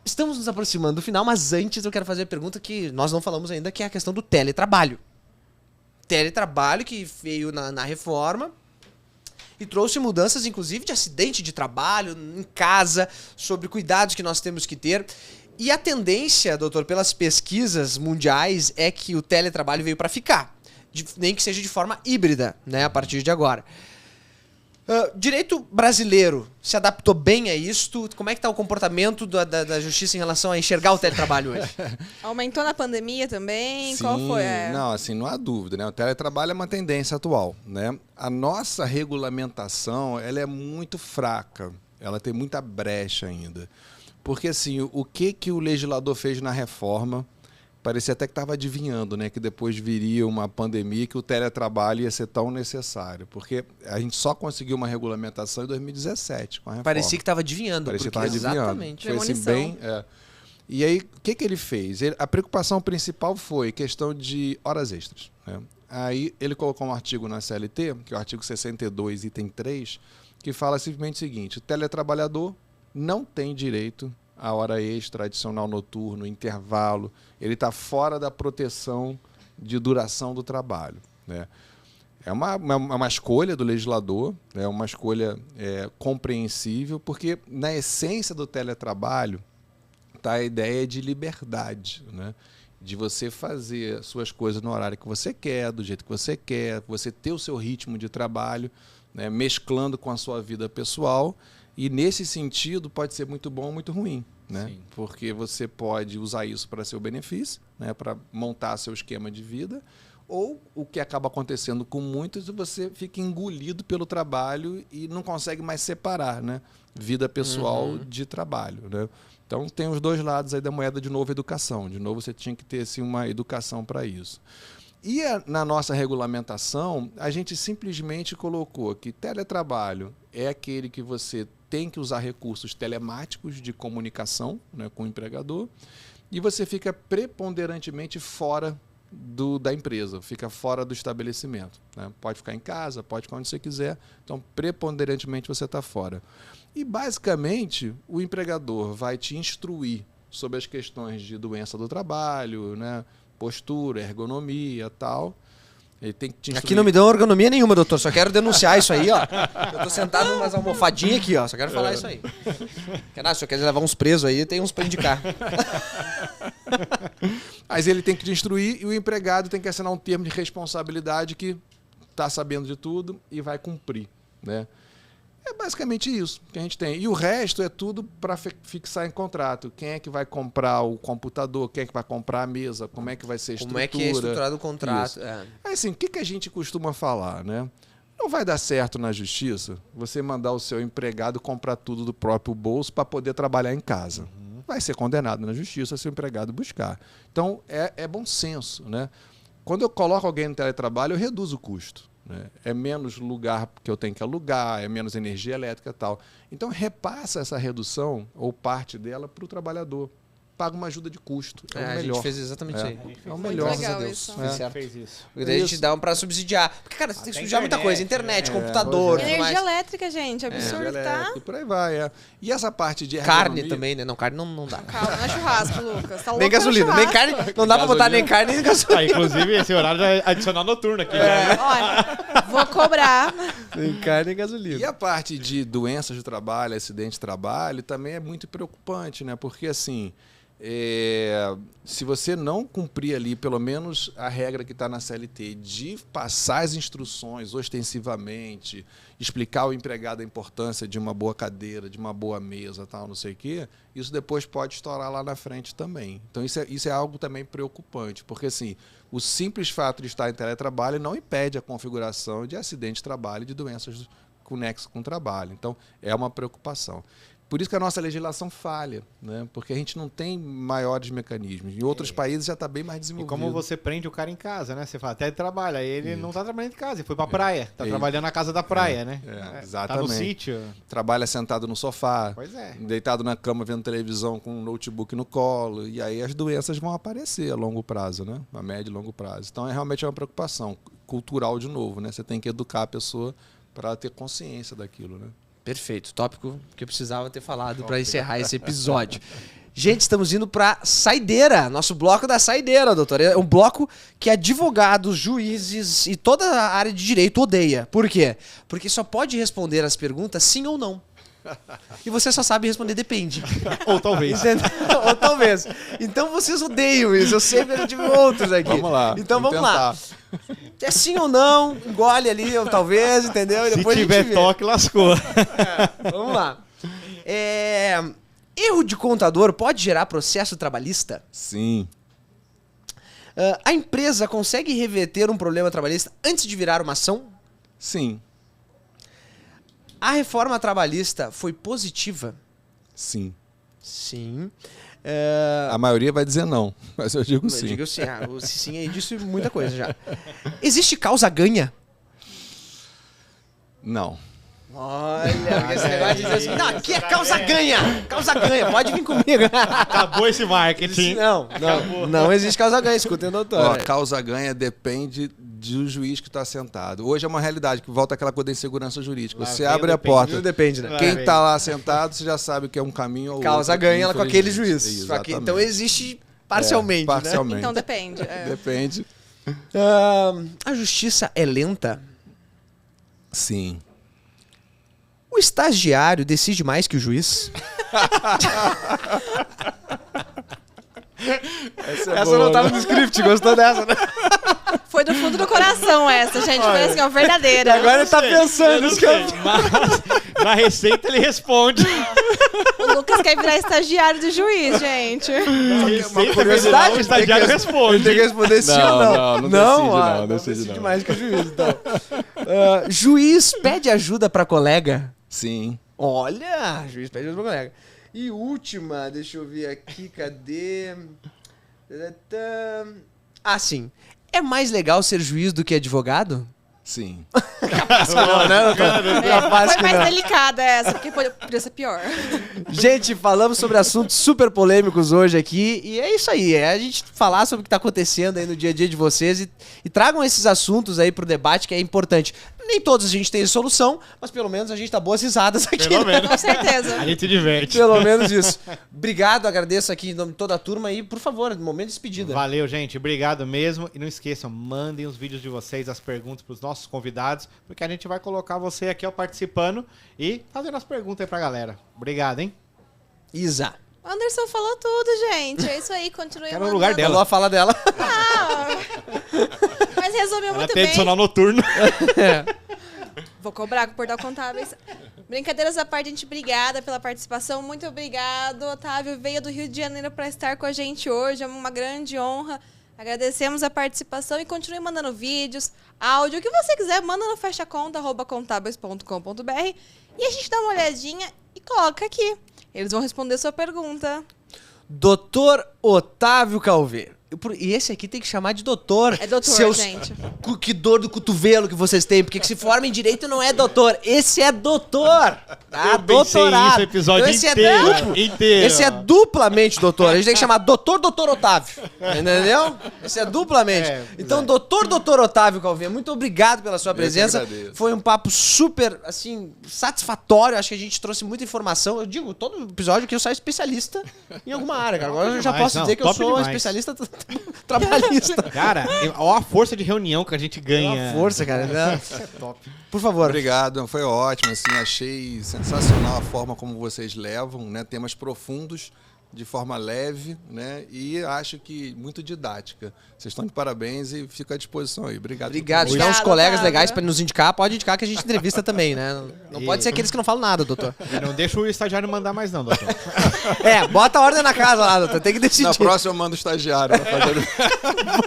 Estamos nos aproximando do final, mas antes eu quero fazer a pergunta que nós não falamos ainda, que é a questão do teletrabalho. Teletrabalho que veio na reforma e trouxe mudanças, inclusive, de acidente de trabalho, em casa, sobre cuidados que nós temos que ter. E a tendência, doutor, pelas pesquisas mundiais, é que o teletrabalho veio para ficar. Nem que seja de forma híbrida, né, a partir de agora. Direito brasileiro se adaptou bem a isto? Como é que está o comportamento da justiça em relação a enxergar o teletrabalho hoje? Aumentou na pandemia também? Sim, Qual foi? Não, assim, não há dúvida, né? O teletrabalho é uma tendência atual, né? A nossa regulamentação, ela é muito fraca, ela tem muita brecha ainda. Porque, assim, o que o legislador fez na reforma, parecia até que estava adivinhando, né? Que depois viria uma pandemia, que o teletrabalho ia ser tão necessário. Porque a gente só conseguiu uma regulamentação em 2017, com a reforma. Parecia que estava adivinhando. Parecia que porque estava adivinhando. exatamente. Foi assim, bem... E aí, o que ele fez? A preocupação principal foi questão de horas extras, né? Aí ele colocou um artigo na CLT, que é o artigo 62, item 3, que fala simplesmente o seguinte: o teletrabalhador não tem direito a hora extra, adicional noturno, intervalo, ele está fora da proteção de duração do trabalho, né? É uma escolha do legislador, é uma escolha compreensível, porque na essência do teletrabalho está a ideia de liberdade, né? De você fazer suas coisas no horário que você quer, do jeito que você ter o seu ritmo de trabalho, né? Mesclando com a sua vida pessoal. E, nesse sentido, pode ser muito bom ou muito ruim, né? Sim. Porque você pode usar isso para seu benefício, né? Para montar seu esquema de vida, ou o que acaba acontecendo com muitos, você fica engolido pelo trabalho e não consegue mais separar, né? Vida pessoal de trabalho, né? Então, tem os dois lados aí da moeda, de novo, educação. De novo, você tinha que ter assim, uma educação para isso. E na nossa regulamentação, a gente simplesmente colocou que teletrabalho é aquele que você tem que usar recursos telemáticos de comunicação, né, com o empregador, e você fica preponderantemente fora da empresa, fica fora do estabelecimento, né? Pode ficar em casa, pode ficar onde você quiser, então preponderantemente você está fora. E basicamente o empregador vai te instruir sobre as questões de doença do trabalho, né, postura, ergonomia, tal. Ele tem que te instruir. Aqui não me dão ergonomia nenhuma, doutor. Só quero denunciar isso aí, ó. Eu tô sentado numas almofadinhas aqui, ó. Só quero falar isso aí. Se você quer levar uns presos aí, tem uns pra indicar. Mas ele tem que te instruir e o empregado tem que assinar um termo de responsabilidade que está sabendo de tudo e vai cumprir, né? É basicamente isso que a gente tem. E o resto é tudo para fixar em contrato. Quem é que vai comprar o computador? Quem é que vai comprar a mesa? Como é que vai ser a estrutura? Como é que é estruturado o contrato? Assim, o que a gente costuma falar, né? Não vai dar certo na justiça você mandar o seu empregado comprar tudo do próprio bolso para poder trabalhar em casa. Vai ser condenado na justiça se o empregado buscar. Então, é bom senso, né? Quando eu coloco alguém no teletrabalho, eu reduzo o custo, né? É menos lugar que eu tenho que alugar, é menos energia elétrica e tal. Então, repassa essa redução, ou parte dela, para o trabalhador. Paga uma ajuda de custo. É o melhor. A gente fez exatamente isso aí. É o melhor. Legal Graças a Deus. isso. Fez certo. Fez isso. E daí a gente dá pra subsidiar. Porque, cara, você tem que subsidiar muita coisa. Internet, computador, tudo Energia mais. elétrica, gente. Absurdo, tá? E por aí vai, E essa parte de Carne ergonomia- também, né? Não, carne não dá. Calma, não é churrasco, Lucas. Tá louco Nem pelo gasolina, nem churrasco. carne. Não dá pra botar nem carne nem gasolina. Inclusive, esse horário é adicional noturno aqui. Né? Olha, vou cobrar. Nem carne nem E gasolina. a parte de doenças de trabalho, acidente de trabalho, também é muito preocupante, né? Porque, assim, Se você não cumprir ali, pelo menos a regra que está na CLT, de passar as instruções ostensivamente, explicar ao empregado a importância de uma boa cadeira, de uma boa mesa, tal, não sei o quê, isso depois pode estourar lá na frente também. Então isso é algo também preocupante, porque assim, o simples fato de estar em teletrabalho não impede a configuração de acidente de trabalho e de doenças conexas com o trabalho. Então, é uma preocupação. Por isso que a nossa legislação falha, né? Porque a gente não tem maiores mecanismos. Em outros países já está bem mais E desenvolvido. como você prende o cara em casa, né? Você fala, até ele trabalha, aí ele não tá trabalhando em casa, ele foi pra praia. Tá trabalhando na casa da praia, né? Exatamente. Tá no sítio. Trabalha sentado no sofá, Pois é. deitado na cama vendo televisão com um notebook no colo. E aí as doenças vão aparecer a longo prazo, né? A médio e longo prazo. Então, realmente é uma preocupação cultural de novo, né? Você tem que educar a pessoa para ela ter consciência daquilo, né? Perfeito, tópico que eu precisava ter falado para encerrar esse episódio. Gente, estamos indo para saideira, nosso bloco da saideira, doutor. É um bloco que advogados, juízes e toda a área de direito odeia. Por quê? Porque só pode responder as perguntas sim ou não. E você só sabe responder depende. Ou talvez. Entendeu? Ou talvez. Então vocês odeiam isso. Eu sempre tive outros aqui. Vamos lá. Então vamos lá. É sim ou não, engole ali, ou talvez, entendeu? E Se depois a tiver gente vê. toque, lascou. Vamos lá. Erro de contador pode gerar processo trabalhista? Sim. A empresa consegue reverter um problema trabalhista antes de virar uma ação? Sim. A reforma trabalhista foi positiva? Sim. Sim. A maioria vai dizer não, mas eu digo Eu sim. digo sim. O sim aí disse muita coisa já. Existe causa ganha? Não. Olha, esse negócio de dizer assim, não, aqui é causa ganha. Causa ganha, pode vir comigo. Acabou esse marketing. Não existe causa ganha, escutem o doutor. Ó, causa ganha depende do juiz que está sentado. Hoje é uma realidade que volta aquela coisa da insegurança jurídica. Lá Você vem abre o a depende. porta. Depende, né? Quem está lá sentado, você já sabe que é um caminho ou Causa outro. ganha ela com aquele infelizmente. juiz. Exatamente. Então existe parcialmente, parcialmente. Então depende. Depende. né? A justiça é lenta? Sim. O estagiário decide mais que o juiz? Essa não estava no script, gostou dessa, né? Foi do fundo do coração essa, gente. Parece que é uma verdadeira. Agora ele tá pensando isso que eu... Mas na receita ele responde. O Lucas quer virar estagiário do juiz, gente. Na receita curiosidade, o estagiário Ele responde. tem que responder sim ou não. não decide, ah, não decide não. mais que o juiz, então. Juiz pede ajuda pra colega? Sim. Olha, juiz pede ajuda pra colega. E última, deixa eu ver aqui, cadê? Ah, sim. É mais legal ser juiz do que advogado? Sim. Foi mais delicada essa, porque podia ser pior. Gente, falamos sobre assuntos super polêmicos hoje aqui e é isso aí, é a gente falar sobre o que está acontecendo aí no dia a dia de vocês e tragam esses assuntos aí pro debate que é importante. Nem todos a gente tem solução, mas pelo menos a gente dá boas risadas aqui. Pelo né? menos. Com certeza. A gente diverte. Pelo menos isso. Obrigado, agradeço aqui em nome de toda a turma e, por favor, momento de despedida. Valeu, gente. Obrigado mesmo. E não esqueçam, mandem os vídeos de vocês, as perguntas para os nossos convidados, porque a gente vai colocar você aqui ó, participando e fazendo as perguntas aí pra galera. Obrigado, hein? Isa. Anderson falou tudo, gente. É isso aí, continue Quero o mandando. lugar dela. Falou a fala dela. Ah, mas resumiu Ela muito tem bem. adicional noturno. Vou cobrar com o Portal Contábeis. Brincadeiras à parte, gente, obrigada pela participação. Muito obrigado, Otávio. Veio do Rio de Janeiro para estar com a gente hoje. É uma grande honra. Agradecemos a participação e continue mandando vídeos, áudio, o que você quiser. Manda no fechaconta@contábeis.com.br e a gente dá uma olhadinha e coloca aqui. Eles vão responder sua pergunta. Doutor Otávio Calveiro. E esse aqui tem que chamar de doutor. É doutor, Seus gente. Que dor do cotovelo que vocês têm, porque que se forma em direito não é doutor. Esse é doutor. Tá? Eu pensei Doutorado. nisso o episódio Então esse inteiro. É duplo. Inteiro. Esse é duplamente doutor. A gente tem que chamar doutor Otávio. Entendeu? Esse é duplamente. Então, doutor Otávio Calveiro, muito obrigado pela sua presença. agradeço. Foi um papo super, assim, satisfatório. Acho que a gente trouxe muita informação. Eu digo, todo episódio que eu saio especialista em alguma área, cara. Agora eu já demais, posso não, dizer que eu top sou demais. especialista trabalhista. Cara, olha a força de reunião que a gente ganha. Uma força, cara. Né? Top. Por favor. Obrigado, foi ótimo, assim, achei sensacional a forma como vocês levam, né, temas profundos de forma leve, né? E acho que muito didática. Vocês estão de parabéns e fico à disposição aí. Obrigado. Obrigado. Se Obrigada, tiver uns colegas Otávio. legais pra nos indicar, pode indicar que a gente entrevista também, né? Não pode ser aqueles que não falam nada, doutor. E não deixa o estagiário mandar mais não, doutor. Bota a ordem na casa lá, doutor. Tem que decidir. Na próxima eu mando o estagiário pra fazer...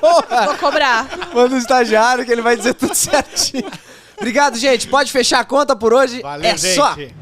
Vou cobrar. Manda o estagiário que ele vai dizer tudo certinho. Obrigado, gente. Pode fechar a conta por hoje. Valeu, é só. gente.